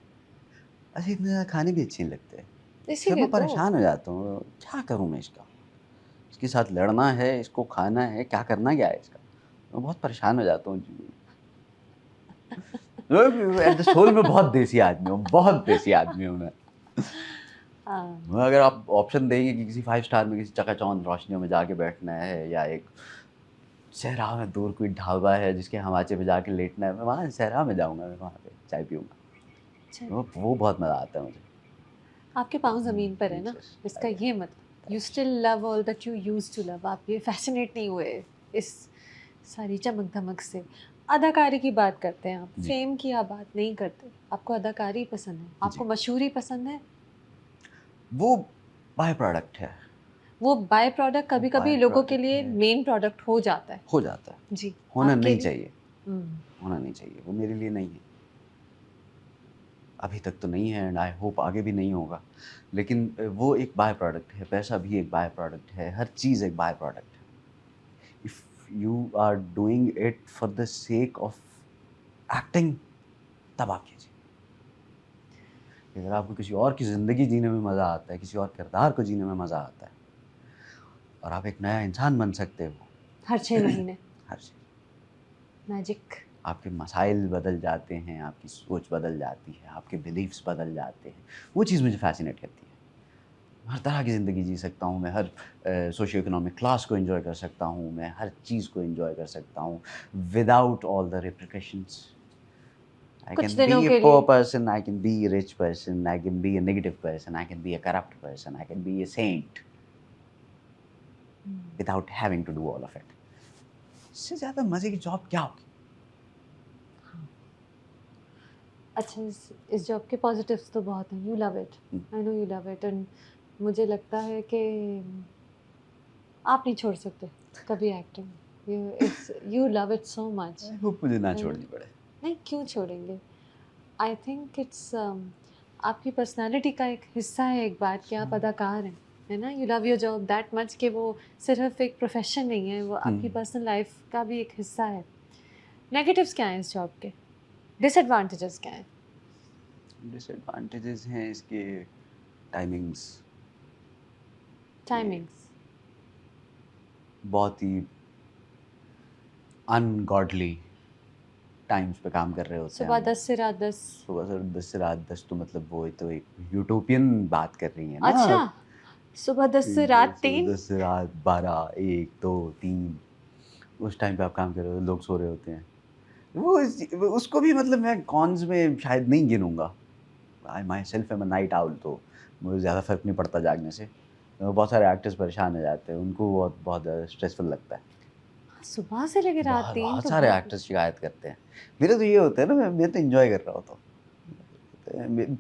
अच्छा इतने ज़्यादा खाने भी अच्छे नहीं लगते। फिर इसीलिए मैं तो। परेशान हो जाता हूँ, क्या करूँ मैं इसका? इसके साथ लड़ना है, इसको खाना है, क्या करना क्या है इसका? मैं बहुत परेशान हो जाता हूँ। एट द सोल में बहुत देसी आदमी हूँ, बहुत देसी आदमी हूँ मैं। हाँ। मैं अगर आप ऑप्शन देंगे कि किसी 5 स्टार में किसी चकाचौंध रोशनियों में जाके बैठना है या एक सहरा में दूर कोई ढाबा है जिसके हमाचे पे जाके लेटना है, मैं वहाँ सहरा में जाऊँगा, मैं वहाँ पे चाय पीऊँगा। अच्छा, वो बहुत मज़ा आता है मुझे। आपके पाँव ज़मीन पर है ना, नेचर, इसका राइट, ये मतलब you still love all that you used to love, आप ये फैसिनेट नहीं हुए इस सारी चमक-धमक से। अदाकारी की बात करते हैं आप, जी, फ़ेम की आप बात नहीं करते। आपको अदाकारी पसंद है, जी। आपको मशहूरी पसंद है। वो बाय प्रोडक्ट है, वो बाय प्रोडक्ट वो बाय कभी-कभी लोगों के प्रोडक्ट लिए है, मेन प्रोडक्ट हो जाता है। हो जाता है। जी, होना आपके नहीं लिए? चाहिए, हुँ, होना नहीं चाहिए, वो मेरे लिए नहीं है। अभी तक तो नहीं है एंड आई होप आगे भी नहीं होगा। लेकिन वो एक बाय प्रोडक्ट है, पैसा भी एक बाय प्रोडक्ट है, हर चीज़ एक बाय प्रोडक्ट है। If you are doing it for the sake of acting, तब आप कीजिए। अगर आपको किसी और की ज़िंदगी जीने में मज़ा आता है, किसी और किरदार को जीने में मज़ा आता है और आप एक नया इंसान बन सकते हो, हर 6 महीने हर चीज़, मैजिक। आपके मसाइल बदल जाते हैं, आपकी सोच बदल जाती है, आपके बिलीफ्स बदल जाते हैं। वो चीज़ मुझे फ़ैसिनेट करती है। हर तरह की ज़िंदगी जी सकता हूँ मैं, हर सोशियो इकोनॉमिक क्लास को एन्जॉय कर सकता हूँ मैं, हर चीज़ को एन्जॉय कर सकता हूँ विदाउट ऑल द रिpercussions. I कुछ can दिनों be a के poor लिए person, I can be a rich person, I can be a negative person, I can be a corrupt person, I can be a saint hmm, without having to do all of it. इससे ज़्यादा मज़े की job क्या होगी? हाँ। अच्छा, इस job के पॉज़िटिव्स तो बहुत हैं, you love it, hmm, I know you love it and मुझे लगता है कि आप नहीं छोड़ सकते कभी acting. You love it so much, I hope मुझे ना है ना? छोड़नी पड़े। नहीं, क्यों छोड़ेंगे? आई थिंक इट्स आपकी पर्सनैलिटी का एक हिस्सा है एक बात कि आप अदाकार हैं, है ना? You love your job that much कि वो सिर्फ़ एक प्रोफ़ेशन नहीं है, वो हुँ, आपकी पर्सनल लाइफ़ का भी एक हिस्सा है। नेगेटिव्स क्या हैं इस जॉब के? डिसएडवांटेजेस क्या हैं? डिसएडवांटेजेस हैं इसके टाइमिंग्स, ये टाइमिंग्स, बहुत ही अनगॉडली टाइम्स पे काम कर रहे होते हैं सुबह हम। 10 से रात 10। सुबह से 10 से रात 10 तो मतलब वो तो एक यूटोपियन बात कर रही हैं ना अच्छा, आप। सुबह 10 से रात 3? 10 से रात 12, 1, 2, 3 उस टाइम पे आप काम कर रहे हो, लोग सो रहे होते हैं। वो उसको भी मतलब मैं कॉन्स में शायद नहीं गिनूँगा। I myself am a night owl, तो मुझे ज़्यादा फ़र्क नहीं पड़ता जागने से। बहुत सारे एक्टर्स परेशान हो जाते हैं, उनको बहुत बहुत ज़्यादा स्ट्रेसफुल लगता है। हाँ, सुबह से लेके रात बहुत 3 बहुत तो सारे बहुत एक्टर्स शिकायत करते हैं। मेरा तो ये होता है ना, मैं तो एन्जॉय कर रहा होता हूँ।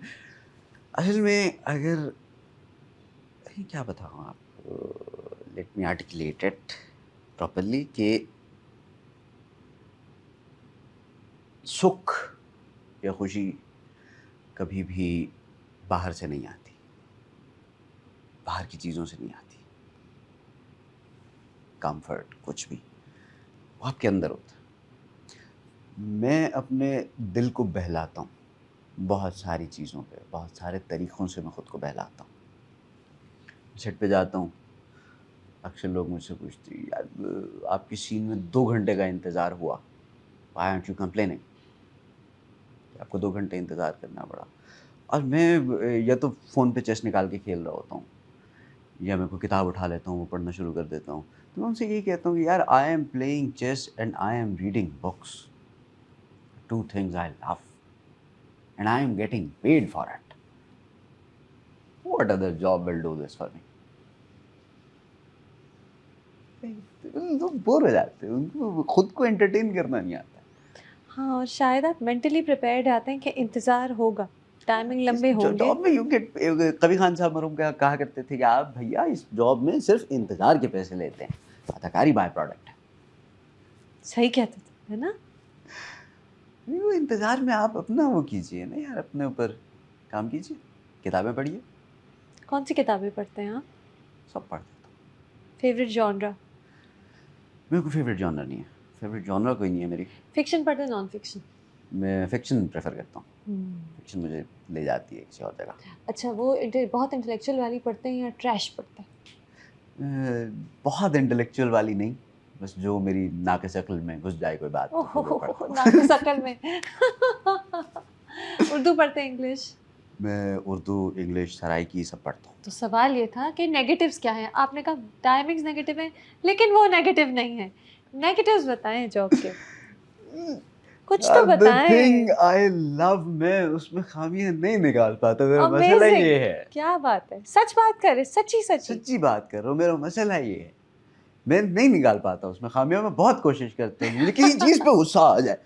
असल में अगर क्या बताऊँ आपको, let me articulate it properly कि सुख या खुशी कभी भी बाहर से नहीं आती, बाहर की चीज़ों से नहीं आती। कम्फर्ट कुछ भी, वो आपके अंदर होता है। मैं अपने दिल को बहलाता हूँ, बहुत सारी चीज़ों पे, बहुत सारे तरीक़ों से मैं खुद को बहलाता हूँ। सेट पे जाता हूँ, अक्सर लोग मुझसे पूछते हैं, "यार आपकी सीन में 2 घंटे का इंतज़ार हुआ, व्हाई आरंट यू कंप्लेनिंग?" आपको 2 घंटे इंतज़ार करना पड़ा। और मैं या तो फ़ोन पे चेस निकाल के खेल रहा होता हूँ, या मैं कोई किताब उठा लेता हूँ, वो पढ़ना शुरू कर देता हूँ। तो मैं उनसे यही कहता हूँ कि यार I am playing chess and I am reading books, 2 things I love and I am getting paid for it. What other job will do this for me? लोग बोर हो जाते हैं, उनको खुद को एंटरटेन करना नहीं आता। हाँ, और शायद आप मेंटली प्रिपेयर्ड आते हैं कि इंतज़ार होगा, टाइमिंग इस लंबे होंगे। जॉब में यू गेट, कबीर खान साहब मरहूम कहा करते थे कि आप भैया इस जॉब में सिर्फ इंतजार के पैसे लेते हैं, अदाकारी बाय प्रोडक्ट है। सही कहते थे, है ना? नहीं, वो इंतजार में आप अपना वो कीजिए ना यार, अपने ऊपर काम कीजिए, किताबें पढ़िए। कौन-सी किताबें पढ़ते हैं आप? सब पढ़ लेता हूँ। Favourite genre? मेरे को फेवरेट जॉनर नहीं है, फेवरेट जॉनर कोई नहीं है मेरी। फ़िक्शन पढ़ते हैं, नॉन फ़िक्शन? मैं फिक्शन प्रेफर करता हूँ। हुँ। फिक्शन मुझे ले जाती है किसी और जगह। अच्छा, वो बहुत इंटेलेक्चुअल वाली पढ़ते हैं या ट्रैश पढ़ते हैं? बहुत इंटेलेक्चुअल वाली नहीं, बस जो मेरी नाक-ए-शक्ल में घुस जाए कोई बात, ओह तो हो फिर वो हो पढ़ता हो! हूँ। नाक-ए-शकल में। उर्दू पढ़ते हैं, इंग्लिश? मैं उर्दू, इंग्लिश, सराइकी सब पढ़ता हूँ। तो सवाल ये था कि नेगेटिव्स क्या हैं? आपने कहा टाइमिंग्स नेगेटिव हैं, लेकिन वो नेगेटिव नहीं है। नेगेटिव्स बताएं जॉब के, कुछ तो The बताएं। thing I love, मैं उसमें खामियां नहीं निकाल पाता, मेरा मसला अमेजिंग, ये है। क्या बात है, सच बात करे, सच्ची सच्ची। सच्ची बात कर रहा हूँ, मेरा मसला ये है, मैं नहीं निकाल पाता उसमें खामियां। मैं बहुत कोशिश करता हूँ कि मुझे किसी चीज़ पे गुस्सा आ जाए,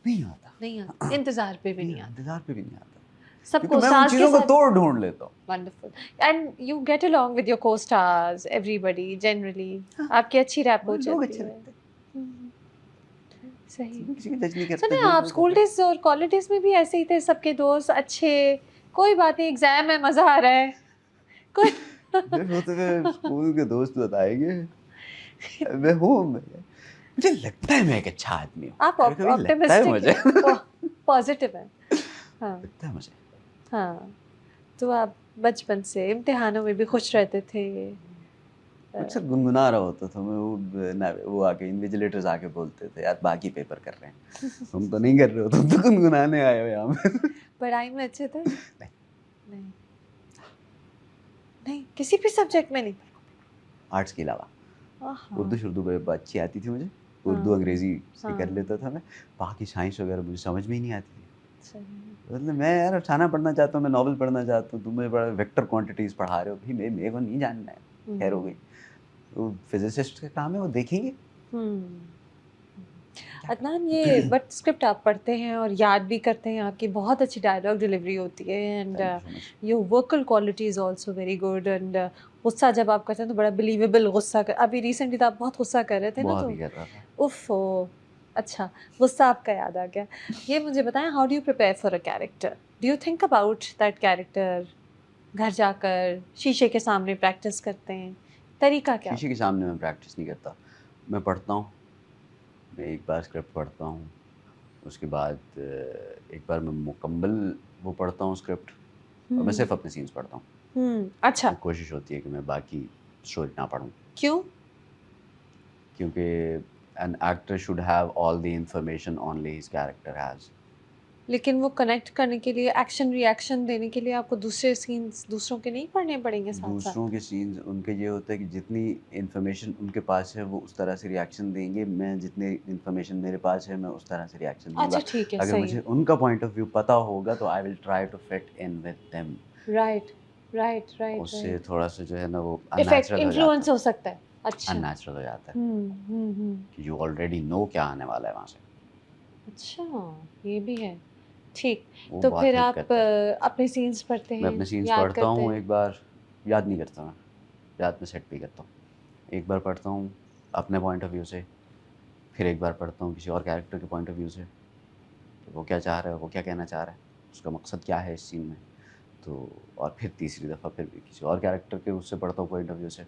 नहीं आता। नहीं आता, इंतजार पे भी नहीं आता, इंतजार पे भी नहीं आता, सब क्योंकि मैं उन co-stars के चीज़ों को साथ। तोड़ ढूंढ लेता हूँ। Wonderful, and you get along with your co-stars, everybody generally, हाँ, आपकी अच्छी रैपो लोग चलती अच्छे है। लगते हैं, हम्म, सही। मैं किसी को जज नहीं करता, सुने, जो आप जो कर स्कूल रहे डेज और कॉलेज डेज में भी ऐसे ही थे, सबके दोस्त अच्छे, कोई बात नहीं, एग्जाम है, मजा आ रहा है, कोई हैं। फिर वो तो फिर स्कूल के दोस्त बताएंगे, मुझे लगता है मैं एक अच्छा आदमी हूँ, आप कभी-कभी लगता है ऑप्टिमिस्टिक मुझे। है, पॉजिटिव है। हाँ लगता है मुझे। हाँ, तो आप बचपन से इम्तिहानों में भी खुश रहते थे। अक्सर गुनगुना रहा होता था मैं, वो आके इन्विजिलेटर्स आके बोलते थे, यार बाकी पेपर कर रहे हैं, तुम तो नहीं कर रहे हो, तुम तो गुनगुनाने आए हो यहाँ पे। पढ़ाई में अच्छे थे? नहीं, नहीं, नहीं किसी भी सब्जेक्ट में नहीं। आर्ट्स के अलावा हाँ उर्दू शुर्दू अच्छी आती थी मुझे, उर्दू हाँ अंग्रेजी से कर हाँ, लेता था मैं, बाकी साइंस वगैरह मुझे समझ में ही नहीं आती थी। सही। मतलब मैं यार अफसाना पढ़ना चाहता हूँ, मैं नॉवल पढ़ना चाहता हूँ, तुम मुझे बड़ा वेक्टर क्वांटिटीज पढ़ा रहे हो, भाई मेरे को नहीं जानना है। खैर हो गई, तो फिजिसिस्ट का काम है, वो देखेंगे हम्म। क्या अदनान, ये बट स्क्रिप्ट आप पढ़ते हैं और याद भी करते हैं, आपकी बहुत अच्छी डायलॉग डिलीवरी होती है, and thank you so much. Your vocal quality is also very good, and गुस्सा जब आप करते हैं तो बड़ा बिलीवेबल गुस्सा कर, अभी रिसेंटली तो आप बहुत गुस्सा कर रहे थे ना, बहुत तो ही कर रहा था। उफ ओ, अच्छा, गुस्सा आपका याद आ गया। ये मुझे बताएं, how do you prepare for a character? Do you think about that character? घर जाकर शीशे के सामने प्रैक्टिस करते हैं, तरीका क्या शीशे के होता है? सामने मैं प्रैक्टिस नहीं करता, मैं पढ़ता हूँ, मैं एक बार स्क्रिप्ट पढ़ता हूँ, उसके बाद एक बार मैं मुकम्मल वो पढ़ता हूँ स्क्रिप्ट, और मैं सिर्फ अपने सीन्स पढ़ता हूँ। अच्छा, मेरी कोशिश होती है कि मैं बाकी स्टोरी ना पढूँ, क्यों? क्योंकि an actor should have all the information only his character has. लेकिन वो कनेक्ट करने के लिए, एक्शन रिएक्शन देने के लिए आपको दूसरे सीन्स दूसरों के नहीं पढ़ने पड़ेंगे साथ दूसरों साथ? के सीन्स उनके ये होता है कि जितनी इन्फॉर्मेशन उनके पास है वो उस तरह से रिएक्शन देंगे, मैं जितनी इन्फॉर्मेशन मेरे पास है मैं उस तरह से रिएक्शन अच्छा, दूँगा। ठीक है, अगर सही मुझे है। उनका पॉइंट ऑफ व्यू पता होगा तो I will try to fit in with them. Right, right, right, उससे राइट। थोड़ा-सा जो है ना वो इफेक्ट, अननेचुरल हो जाता इन्फ्लुएंस है, हो सकता है। अच्छा। अननेचुरल हो जाता है हम्म। कि यू ऑलरेडी नो क्या आने वाला है वहाँ से। अच्छा, ये भी है। ठीक, वो तो बहुत फिर हेल्प आप करता है। अपने सीन्स पढ़ते मैं हैं, अपने सीन्स याद पढ़ता करते हूँ हैं? एक बार, याद नहीं करता मैं, याद मैं सेट पे ही करता हूँ। एक बार पढ़ता हूँ अपने पॉइंट ऑफ व्यू से, फिर एक बार पढ़ता हूँ किसी और कैरेक्टर के पॉइंट ऑफ व्यू से, कि वो क्या चाह रहा है, वो क्या कहना चाह रहा है, उसका मकसद क्या है इस सीन में। तो और फिर तीसरी दफ़ा फिर भी किसी और कैरेक्टर के उससे पढ़ता हूँ पॉइंट ऑफ व्यू से।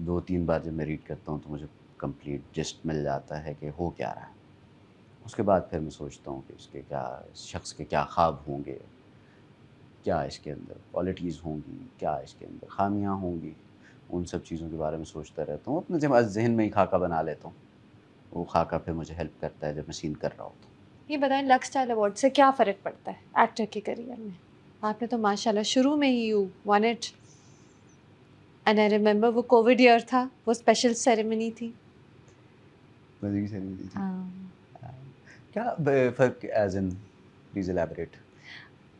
2-3 बार जब मैं रीड करता हूँ तो मुझे कंप्लीट जिस्ट मिल जाता है कि हो क्या रहा है। उसके बाद फिर मैं सोचता हूँ कि इसके क्या, इस शख्स के क्या ख्वाब होंगे, क्या इसके अंदर क्वालिटीज़ होंगी, क्या इसके अंदर ख़ामियाँ होंगी, उन सब चीज़ों के बारे में सोचता रहता हूँ। अपने ज़हन में ही खाका बना लेता हूँ। वो खाका फिर मुझे हेल्प करता है जब मैं सीन कर रहा होता हूँ। ये बताएं, लक्स स्टाइल अवार्ड से क्या फ़र्क पड़ता है एक्टर के करियर में? आपने तो माशाल्लाह शुरू में ही you won it, and I remember वो कोविड ईयर था, वो स्पेशल सेरेमनी थी। मज़े की सेरेमनी थी। हाँ, क्या फ़र्क as in please elaborate?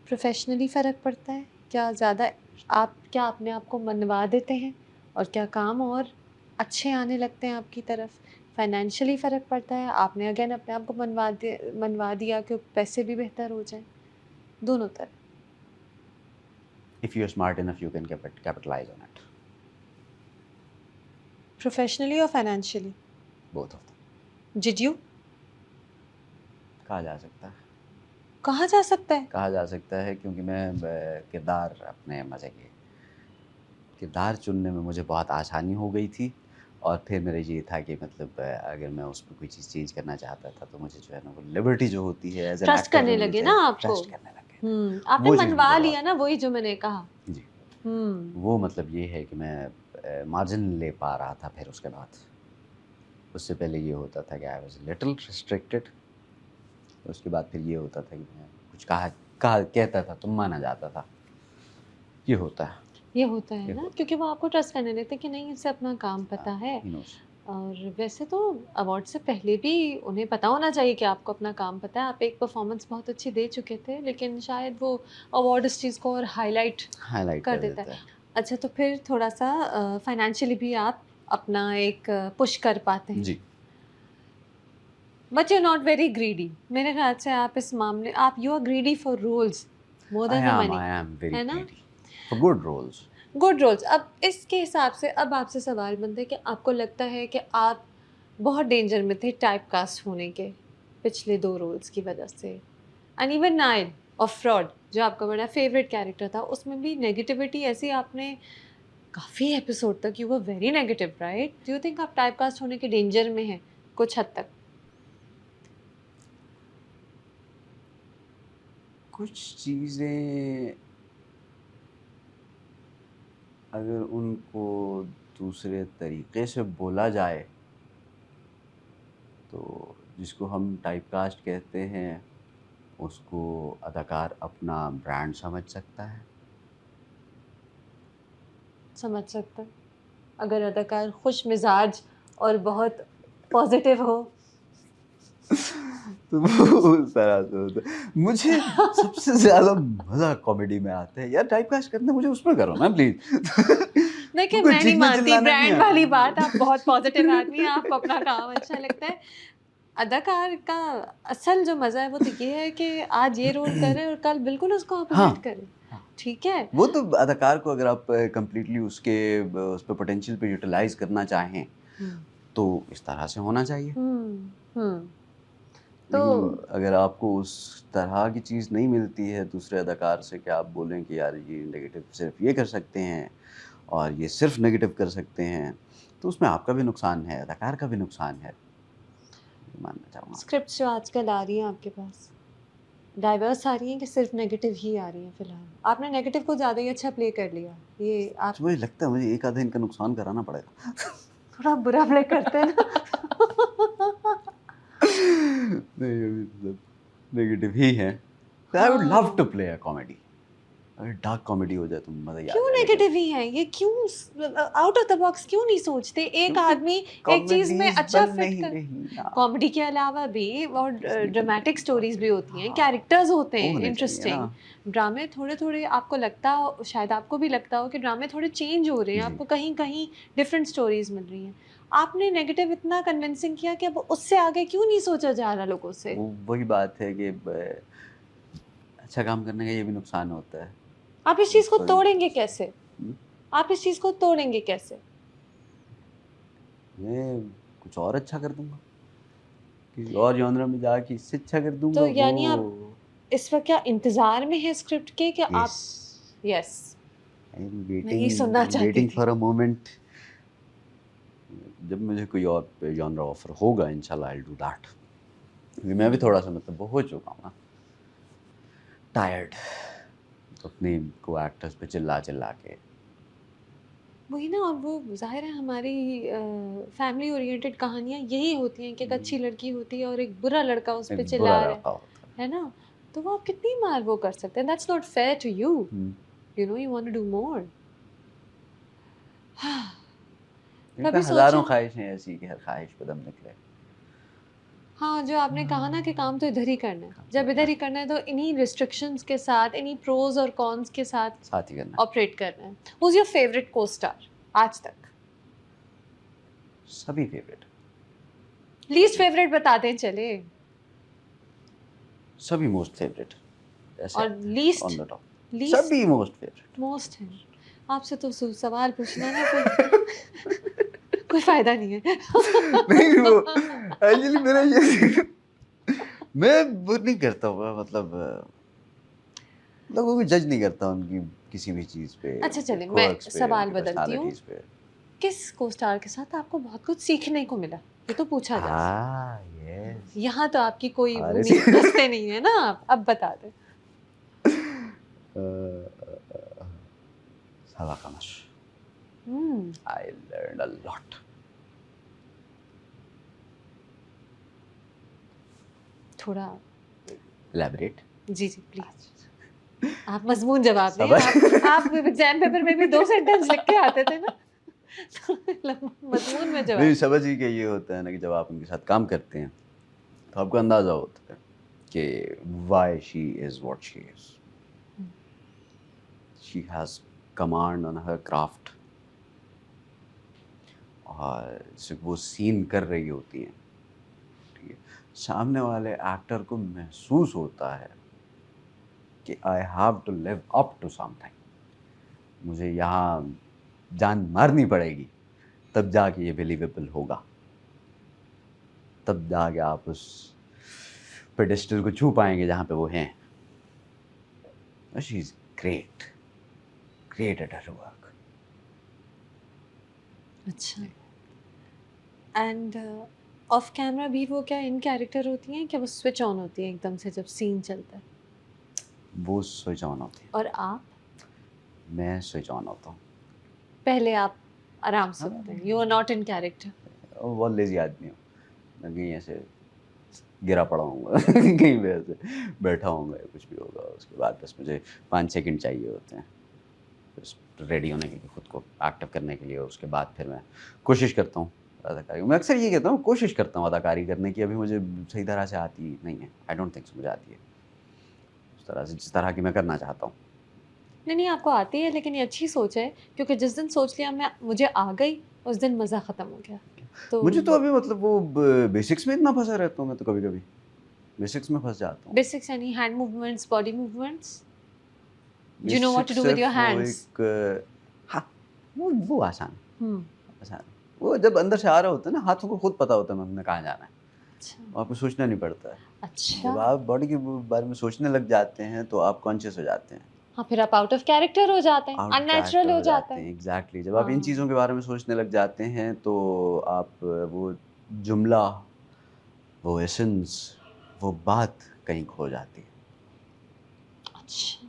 Professionally फ़र्क पड़ता है क्या ज़्यादा? आप क्या अपने आप को मनवा देते हैं, और क्या काम और अच्छे आने लगते हैं आपकी तरफ? फाइनेंशियली फ़र्क पड़ता है, आपने अगेन अपने आप को मनवा दिया कि पैसे भी बेहतर हो जाएं, दोनों तरफ। If you are smart enough you can capitalise on it. Professionally और financially? Both of them. Did you? कहा जा सकता है, कहा जा सकता है? कहा जा सकता है, क्योंकि मैं किरदार अपने मज़े के किरदार चुनने में मुझे बहुत आसानी हो गई थी, और फिर मेरा ये था कि मतलब अगर मैं उसमें कोई चीज़ चेंज करना चाहता था तो मुझे जो है ना वो लिबर्टी जो होती है एज एन ट्रस्ट एक्टर करने जो मिलनी लगे ना चाहिए, आपको। ट्रस्ट करने लगे, आपने वो चीज़ मनवा मुझे लिया बहुत। ना, वही जो मैंने कहा। जी, हम्म। वो मतलब ये है कि मैं मार्जिन ले पा रहा था फिर उसके बाद। उससे पहले ये होता था कि आई वाज़ लिटिल रिस्ट्रिक्टेड, उसके बाद फिर ये होता था कि मैं कुछ कहा कहा कहता था तो माना जाता था। ये होता है, ये होता है ये ना, होता है। क्योंकि वो आपको ट्रस्ट करने लगते हैं कि नहीं, इसे अपना काम पता है। He knows. और वैसे तो अवार्ड से पहले भी उन्हें पता होना चाहिए कि आपको अपना काम पता है। आप एक परफॉर्मेंस बहुत अच्छी दे चुके थे, लेकिन शायद वो अवार्ड इस चीज़ को और हाइलाइट हाइलाइट कर कर देता है। देता है। अच्छा, तो फिर थोड़ा-सा फाइनेंशियली भी आप अपना एक पुश कर पाते हैं। जी। But you are not very greedy. मेरे ख़्याल से आप इस मामले आप you are greedy for roles more than the money, I am very है ना? Greedy for good roles. Good roles. अब इसके हिसाब से अब आपसे सवाल बनता है कि आपको लगता है कि आप बहुत डेंजर में थे टाइपकास्ट होने के पिछले 2 रोल्स की वजह से। And even Nile of fraud जो आपका बड़ा फेवरेट कैरेक्टर था, उसमें भी नेगेटिविटी ऐसी आपने काफ़ी एपिसोड तक you were very negative, right? Do you think आप टाइपकास्ट होने के डेंजर में हैं कुछ हद तक? कुछ चीज़ें अगर उनको दूसरे तरीके से बोला जाए, तो जिसको हम टाइपकास्ट कहते हैं, उसको अदाकार अपना ब्रांड समझ सकता है। समझ सकता है। अगर अदाकार खुश मिजाज और बहुत पॉजिटिव हो। तो वो उस तरह से होता है। मुझे सबसे ज़्यादा मज़ा कॉमेडी में आता है। यार टाइपकास्ट करना मुझे उसमें करो ना प्लीज़। देखिए, मुझको मैं नहीं चीखना मानती चिल्लाना नहीं ब्रांड वाली बात, आप आता। बहुत पॉजिटिव आदमी हैं, आपको अपना काम अच्छा लगता है। अदाकार का असल जो मज़ा है वो तो ये है कि आज ये रोल करे और कल बिल्कुल उसको हाँ, ऑपोज़िट करे, हाँ। ठीक है? वो तो अदाकार को अगर आप कंप्लीटली उसके उस पे पोटेंशियल पे यूटिलाइज़ करना चाहें, हुँ। तो इस तरह से होना चाहिए। हुँ, हुँ। तो लेकिन अगर आपको उस तरह की चीज़ नहीं मिलती है दूसरे अदाकार से कि आप बोलें कि यार ये नेगेटिव सिर्फ़ ये कर सकते हैं और ये सिर्फ़ नेगेटिव कर सकते हैं, तो उसमें आपका भी नुकसान है, अदाकार का भी नुकसान है, ये मानना चाहूँगा मैं। स्क्रिप्ट्स जो आजकल आ रही हैं आपके पास, डाइवर्स आ रही हैं कि सिर्फ़ नेगेटिव ही आ रही हैं फ़िलहाल? आपने नेगेटिव को ज़्यादा ही अच्छा प्ले कर लिया। ये आप तो मुझे लगता है मुझे एक आधा इनका नुकसान कराना पड़ेगा। थोड़ा बुरा प्ले करते हैं ना। नहीं, अभी तो सब नेगेटिव ही हैं। आई वुड लव टू हाँ। Play a comedy. अगर डार्क कॉमेडी हो जाए तो मज़ा ही आ क्यों जाए लेकिन नेगेटिव ही हैं? ये क्यों आउट ऑफ द बॉक्स क्यों नहीं सोचते? एक क्योंकि आदमी एक चीज़ में कॉमेडीज़ अच्छा बन फिट नहीं कर रही ना, कॉमेडी के अलावा भी और इसलिए बन ड्रामेटिक रही स्टोरीज़ भी कॉमेडी। होती हैं, हाँ, कैरेक्टर्स होते वो हैं होने चाहिए ना। इंटरेस्टिंग। ड्रामे थोड़े-थोड़े आपको लगता हो, शायद आपको भी लगता हो कि ड्रामे थोड़े चेंज हो रहे हैं, जी, आपको कहीं-कहीं डिफरेंट स्टोरीज़ मिल रही हैं। आपने नेगेटिव इतना कन्विंसिंग किया कि अब उससे आगे क्यों नहीं सोचा जा रहा लोगों से? वो वही बात है कि ब अच्छा काम करने का ये भी नुकसान होता है। आप इस चीज़ को उसको तोड़ेंगे कैसे? हुँ, आप इस चीज़ को तोड़ेंगे कैसे? मैं कुछ और अच्छा कर दूँगा। किसी और जॉनर में जाके इससे अच्छा कर तो दूँगा वो। यानी आप इस वक़्त क्या इंतज़ार में हैं स्क्रिप्ट के कि यस, आप यस, आई एम मैं यही सुनना चाहती वेटिंग थी। फॉर अ मोमेंट जब मुझे कोई और जॉनर ऑफर होगा इंशाल्लाह आई विल डू दैट। क्योंकि मैं भी हुँ। थोड़ा-सा मतलब वो हो चुका हूँ ना, टायर्ड अपने को-एक्टर्स पे चिल्ला-चिल्ला के। वही ना, और वो ज़ाहिर है हमारी फैमिली ओरिएंटेड कहानियाँ यही होती हैं कि एक हुँ, अच्छी लड़की होती है और एक बुरा लड़का उस पे एक बुरा चिल्ला रहा लड़का होता है। है ना? तो वो आप कितनी बार वो कर सकते हैं? That's not fair to you, hmm, you know you want to do more. एक कभी हज़ारों सोचा ख्वाहिशें ऐसी कि हर ख्वाहिश पे दम निकले। हाँ, जो आपने कहा ना कि काम तो इधर ही करना है। काम तो जब करना इधर ही है, करना है तो इन्हीं रिस्ट्रिक्शंस के साथ, इन्हीं प्रोज़ और कॉन्स के साथ साथ ही करना है। ऑपरेट करना है। Who is your favourite co-star आज तक? सभी फेवरेट, लीस्ट सभी, फेवरेट बता दें चले। सभी मोस्ट फेवरेट ऐसे और आते हैं least on the top. Least सभी मोस्ट फेवरेट। मोस्ट है। आपसे तो सवाल पूछना ना कोई कोई फायदा नहीं है। नहीं वो एक्चुअली मेरा ये मैं वो नहीं करता हूँ मतलब लोगों को जज नहीं करता उनकी किसी भी चीज़ पे, अच्छा, उनके चलिए मैं क्वर्क्स पे, सवाल उनकी बदलती हूँ। पर्सनैलिटीज़ पे। किस को-स्टार के साथ आपको बहुत कुछ सीखने को मिला? ये तो पूछा जा सकता है। यस। यहाँ तो आपकी कोई वो अरे नहीं है, हँसते नहीं है ना आप? अब बता दें। साला कमर। Hmm, I learned a lot. थोड़ा एलैबोरेट। जी, जी, प्लीज़। आप मज़मून जवाब दें। समझ आप एग्ज़ाम पेपर में भी 2 सेंटेंस लिख के आते थे ना? मजमून में नहीं, जवाब। समझ ही के ये होता है ना कि जब आप उनके साथ काम करते हैं, तो आपको अंदाज़ा होता है कि why she is what she is. Hmm, she has command on her craft और जैसे वो सीन कर रही होती हैं, ठीक है? सामने वाले एक्टर को महसूस होता है कि I have to live up to something. मुझे यहाँ जान मारनी पड़ेगी, तब जाके ये बिलीवेबल होगा। तब जाके आप उस पेडेस्टल को छू पाएँगे जहाँ पे वो हैं। She is great, great at her work. अच्छा। एंड ऑफ कैमरा भी वो क्या इन कैरेक्टर होती हैं, क्या वो स्विच ऑन होती हैं एकदम से जब सीन चलता है? वो स्विच ऑन होती है, और आप? मैं स्विच ऑन होता हूँ। पहले आप आराम से हाँ, होते हैं, you are not in character. बहुत लेज़ी आदमी हूँ। मैं कहीं ऐसे गिरा पड़ा होऊँगा कहीं पे ऐसे बैठा होऊँगा या कुछ भी होगा, उसके बाद बस मुझे 5 सेकंड चाहिए होते हैं, बस रेडी होने के लिए, खुद को एक्टिव करने के लिए। उसके बाद फिर मैं कोशिश करता हूँ अदाकारी। मैं अक्सर ये कहता हूँ, कोशिश करता हूँ अदाकारी करने की, अभी मुझे सही तरह से आती नहीं है। आई डोंट थिंक सो मुझे आती है, उस तरह से जिस तरह की मैं करना चाहता हूँ। नहीं, नहीं आपको आती है, लेकिन ये अच्छी सोच है, क्योंकि जिस दिन सोच लिया मैं मुझे आ गई, उस दिन मज़ा ख़त्म हो गया। तो मुझे तो अभी मतलब वो ब बेसिक्स में इतना फँसा रहता हूँ मैं तो कभी-कभी, बेसिक्स में फँस जाता हूँ। बेसिक्स यानी hand movements, body movements? Do you know what basic to do with your सिर्फ़ वो हैंड्स? एक हाँ, वो आसान है, हुँ, आसान है। वो जब अंदर से आ रहा होता है ना, हाथों को खुद पता होता है हमें कहाँ जाना है। अच्छा, आपको सोचना नहीं पड़ता है। अच्छा। जब आप बॉडी के बारे में सोचने लग जाते हैं, तो आप कॉन्शियस हो जाते हैं। हाँ, फिर आप आउट ऑफ कैरेक्टर हो जाते हैं, आउट ऑफ अननेचुरल कैरेक्टर हो हो जाता जाते है। हैं, एग्ज़ैक्टली। जब आप इन हाँ, चीज़ों के बारे में सोचने लग जाते हैं, तो आप वो जुमला, वो एसेंस, वो बात कहीं खो जाती है। अच्छा।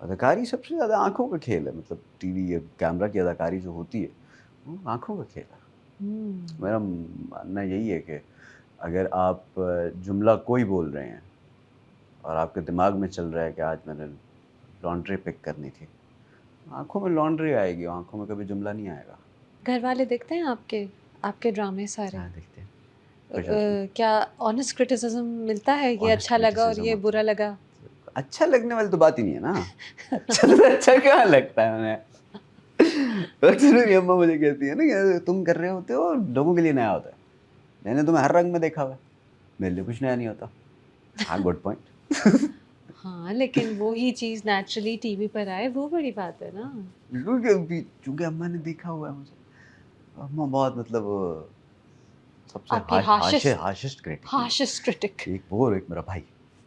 अदाकारी सबसे ज़्यादा आँखों का खेल है, मतलब टीवी या कैमरा की अदाकारी जो होती है, वो आँखों का खेल है। हुँ, मेरा मानना यही है कि अगर आप जुमला कोई बोल रहे हैं और आपके दिमाग में चल रहा है कि आज मैंने लॉन्ड्री पिक करनी थी, आँखों में लॉन्ड्री आएगी, आँखों में कभी जुमला नहीं आएगा। घरवाले देखते हैं आपके आपके ड्रामे सारे? हाँ, देखते हैं, खुश-होश में। क्या ऑनेस्ट क्रिटिसिज़्म मिलता है, ये ऑनेस्ट अच्छा लगा और क्रिटिसिज़्म ये होता बुरा है। लगा? अच्छा लगने वाली तो बात ही नहीं है ना। अच्छा तो अच्छा कहाँ लगता है उन्हें? अक्सर मेरी अम्मा मुझे कहती है ना कि तुम कर रहे होते हो, लोगों के लिए नया होता है। मैंने तुम्हें हर रंग में देखा हुआ है, मेरे लिए कुछ नया नहीं होता। हाँ, गुड पॉइंट। हाँ, लेकिन वो ही चीज़ नेचुरली टीवी पर आए, वो बड़ी बात है ना। बिल्कुल, क्योंकि चूँकि अम्मा ने देखा हुआ है मुझे। अम्मा बहुत मतलब सबसे आपकी हार्शेस्ट हार्शेस्ट क्रिटिक ही है। Harshest critic. एक वो और एक मेरा भाई।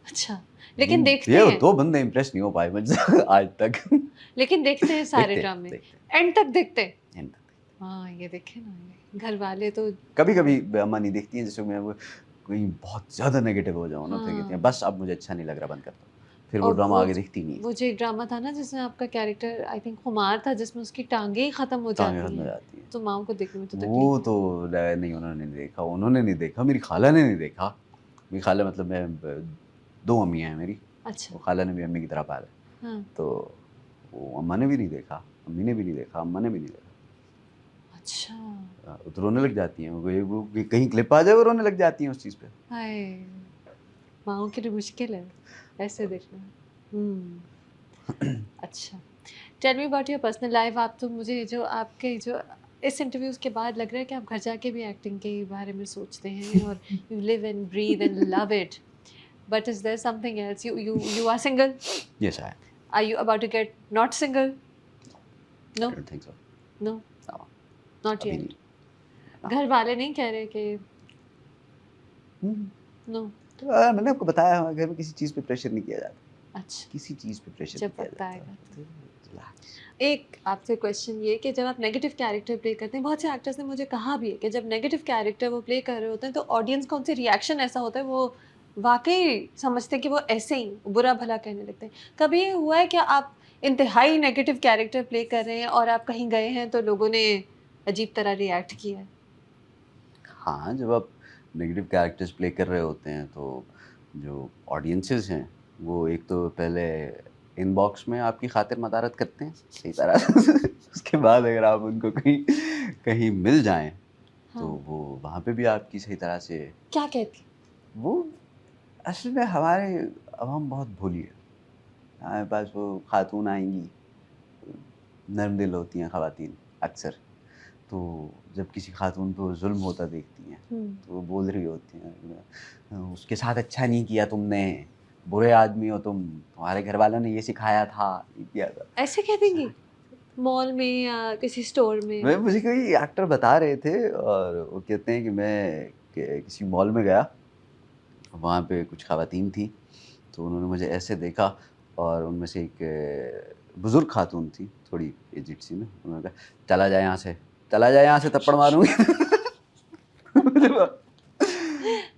अच्छा, ये लेकिन देखते ये हैं 2 बंदे इम्प्रेस नहीं हो पाए मुझसे आज तक। लेकिन देखते हैं सारे देखते हैं, ड्रामे, देखते हैं। एंड तक देखते हैं। एंड तक। हाँ, ये देखे ना ये घरवाले तो कभी-कभी अम्मा नहीं देखती हैं, जैसे मैं वो कहीं बहुत ज़्यादा नेगेटिव हो जाऊँ ना, फिर कहती हैं, हाँ, "बस अब मुझे अच्छा नहीं लग रहा, बंद कर दो।" फिर वो और ड्रामा आगे देखती नहीं है। वो जो एक ड्रामा था ना जिसमें आपका कैरेक्टर आई थिंक खुमार था, जिसमें उसकी टाँगें ही ख़त्म हो टाँगें जाती खत्म हो हैं, जाती हैं। तो माँओं को देखने में तो तकलीफ़ वो तो होती है। नहीं, उन्होंने नहीं देखा, मेरी खाला ने नहीं देखा। मेरी खाला मतलब 2 अम्मियाँ हैं मेरी, अच्छा, वो खाला ने भी अम्मी की तरह पाला है। हाँ, तो वो अम्मा ने भी नहीं देखा, अम्मी ने भी नहीं देखा, अम्मा ने भी नहीं देखा। अच्छा, वो तो रोने लग जाती हैं, वो कहीं क्लिप आ जाए वो रोने लग जाती हैं उस चीज़ पे। हाय! माँओं के लिए मुश्किल है, ऐसे देखना। हुँ, अच्छा। Tell me about your personal life. आप तो मुझे जो आपके जो इस इंटरव्यूज़ के बाद लग रहा है कि आप घर जाके भी एक्टिंग के बारे में सोचते हैं और you live and breathe and love it. But is there something else? You are single? Yes I am. Are you about to get not single? No? I don't think so. No? No, not अभी yet? नहीं। No. घर वाले नहीं कह रहे कि हुँ। No? मैंने आपको बताया हमारे घर में किसी चीज़ पे प्रेशर नहीं किया जाता। अच्छा, किसी चीज़ पे प्रेशर नहीं जब किया वक़्त जाता। आएगा तो। तो रिलैक्स। एक आपसे क्वेश्चन ये कि जब आप नेगेटिव कैरेक्टर प्ले करते हैं, बहुत से एक्टर्स ने मुझे कहा भी है कि जब नेगेटिव कैरेक्टर वो प्ले कर रहे होते हैं तो ऑडियंस का उनसे रिएक्शन ऐसा होता है, वो वाक़ई समझते हैं कि वो ऐसे ही बुरा-भला कहने लगते हैं। कभी ये हुआ है कि आप इंतहाई नेगेटिव कैरेक्टर प्ले कर रहे हैं और आप कहीं गए हैं तो लोगों ने अजीब तरह रिएक्ट किया है? हाँ, जब आप नेगेटिव कैरेक्टर्स प्ले कर रहे होते हैं, तो जो ऑडियंसेस हैं, वो एक तो पहले इनबॉक्स में आपकी खातिर मदारत करते हैं सही तरह से। उसके बाद अगर आप उनको कहीं कहीं मिल जाएं तो हाँ, वो वहाँ पे भी आपकी सही तरह से क्या कहती? वो असल में हमारे अवाम बहुत भोली है। हमारे पास वो खातून आएंगी, नर्म दिल होती हैं ख़वातीन अक्सर, तो जब किसी खातून पे ज़ुल्म होता देखती हैं तो वो बोल रही होती हैं, उसके साथ अच्छा नहीं किया तुमने, बुरे आदमी हो तुम, तुम्हारे घर वालों ने ये सिखाया था, ये किया था। ऐसे कह देंगी? मॉल में या किसी स्टोर में? मैं मुझे कोई एक्टर बता रहे थे और वो कहते हैं कि मैं किसी मॉल में गया, वहाँ पे कुछ ख़वातीन थी, तो उन्होंने मुझे ऐसे देखा और उनमें से एक बुज़ुर्ग खातून थी, थोड़ी एजिड सी ना, उन्होंने कहा, "चला जा यहाँ से, चला जा यहाँ से, थप्पड़ मारूँगी।" मुझे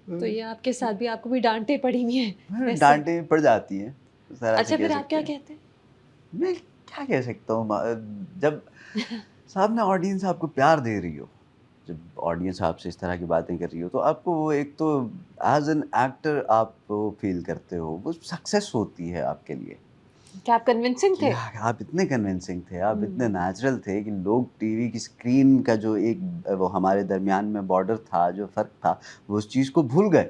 तो ये आपके साथ भी आपको भी डाँटें पड़ी हुई हैं ऐसे? डाँटें पड़ जाती हैं, इस तरह से अच्छा कह फिर आप सकते क्या हैं। कहते हैं? मैं क्या कह सकता हूँ जब सामने ऑडियंस आपको प्यार दे रही हो, जब ऑडियंस आपसे इस तरह की बातें कर रही हो, तो आपको वो एक तो एज़ एन एक्टर आप वो फ़ील करते हो, वो सक्सेस होती है आपके लिए। क्या आप कन्विंसिंग कि थे? आप इतने कन्विंसिंग थे, आप इतने हुँ। नेचुरल थे कि लोग टीवी की स्क्रीन का जो एक वो हमारे दरमियान में बॉर्डर था, जो फ़र्क था, वो उस चीज़ को भूल गए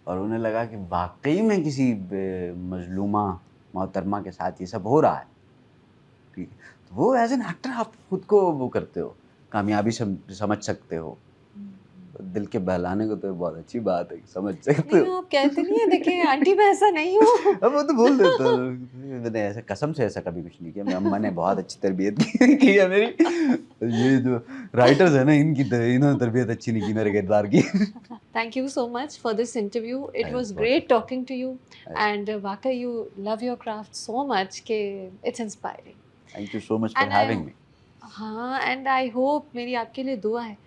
और उन्हें लगा कि वाक़ई में किसी मज़लूमा मोहतरमा के साथ ये सब हो रहा है। ठीक है। तो वो एज़ एन एक्टर आप खुद को वो करते हो, कामयाबी समझ सकते हो। दिल के बहलाने को तो बहुत अच्छी बात है कि समझ सकते नहीं हो। आप कहते नहीं है देखिए आंटी मैं ऐसा नहीं हूँ। अब वो तो बोल देता हूँ, मैंने ऐसा कसम से ऐसा कभी कुछ नहीं किया। मेरी अम्मा ने बहुत अच्छी तरबियत की है मेरी। ये जो राइटर्स है ना, इन्होंने तरबियत अच्छी नहीं की मेरे किरदार की। Thank you so much for this interview. It अरे was बहुत great शुक्रिया। talking to you अरे and वाकई you love your craft so much कि it's inspiring. Thank you so much for And having me. हाँ एंड आई होप मेरी आपके लिए दुआ है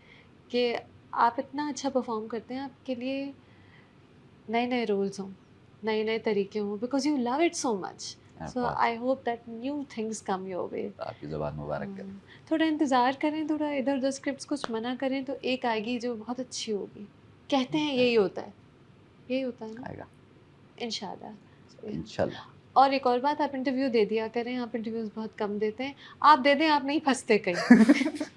कि आप इतना अच्छा परफॉर्म करते हैं आपके लिए नए नए रोल्स हों नए नए तरीके हों because you love it so much so बहुत I hope that new things come your way आपकी ज़बान मुबारक करे। थोड़ा इंतज़ार करें थोड़ा इधर उधर स्क्रिप्ट्स कुछ मना करें तो एक आएगी जो बहुत अच्छी होगी कहते हैं यही होता है ना आएगा इंशाल्लाह इंशाल्लाह। और एक और बात आप इंटरव्यू दे दिया करें आप इंटरव्यूज बहुत कम देते हैं आप दे दें आप नहीं फंसते कहीं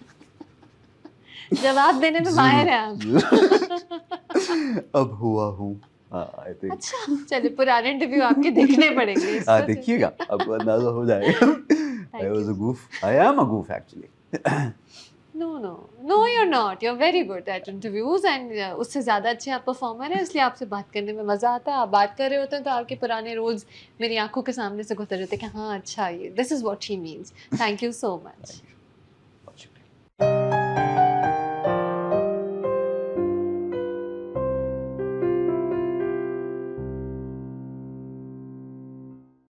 जवाब देने में माहिर ज़रूर, हैं आप ज़रूर। अब हुआ हूँ। आई थिंक अच्छा चलिए पुराने इंटरव्यू आपके देखने पड़ेंगे इसको देखिएगा, आपको अंदाज़ा हो जाएगा। I thank was you a goof. I am a goof actually. No you're not you're very good at interviews and उससे ज़्यादा अच्छे आप परफॉर्मर हैं इसलिए आपसे बात करने में मज़ा आता है आप बात कर रहे होते हैं तो आपके पुराने रोल्स मेरी आंखों के सामने से गुजर रहे थे कि हाँ अच्छा ये this is what he means thank you so much बहुत शुक्रिया।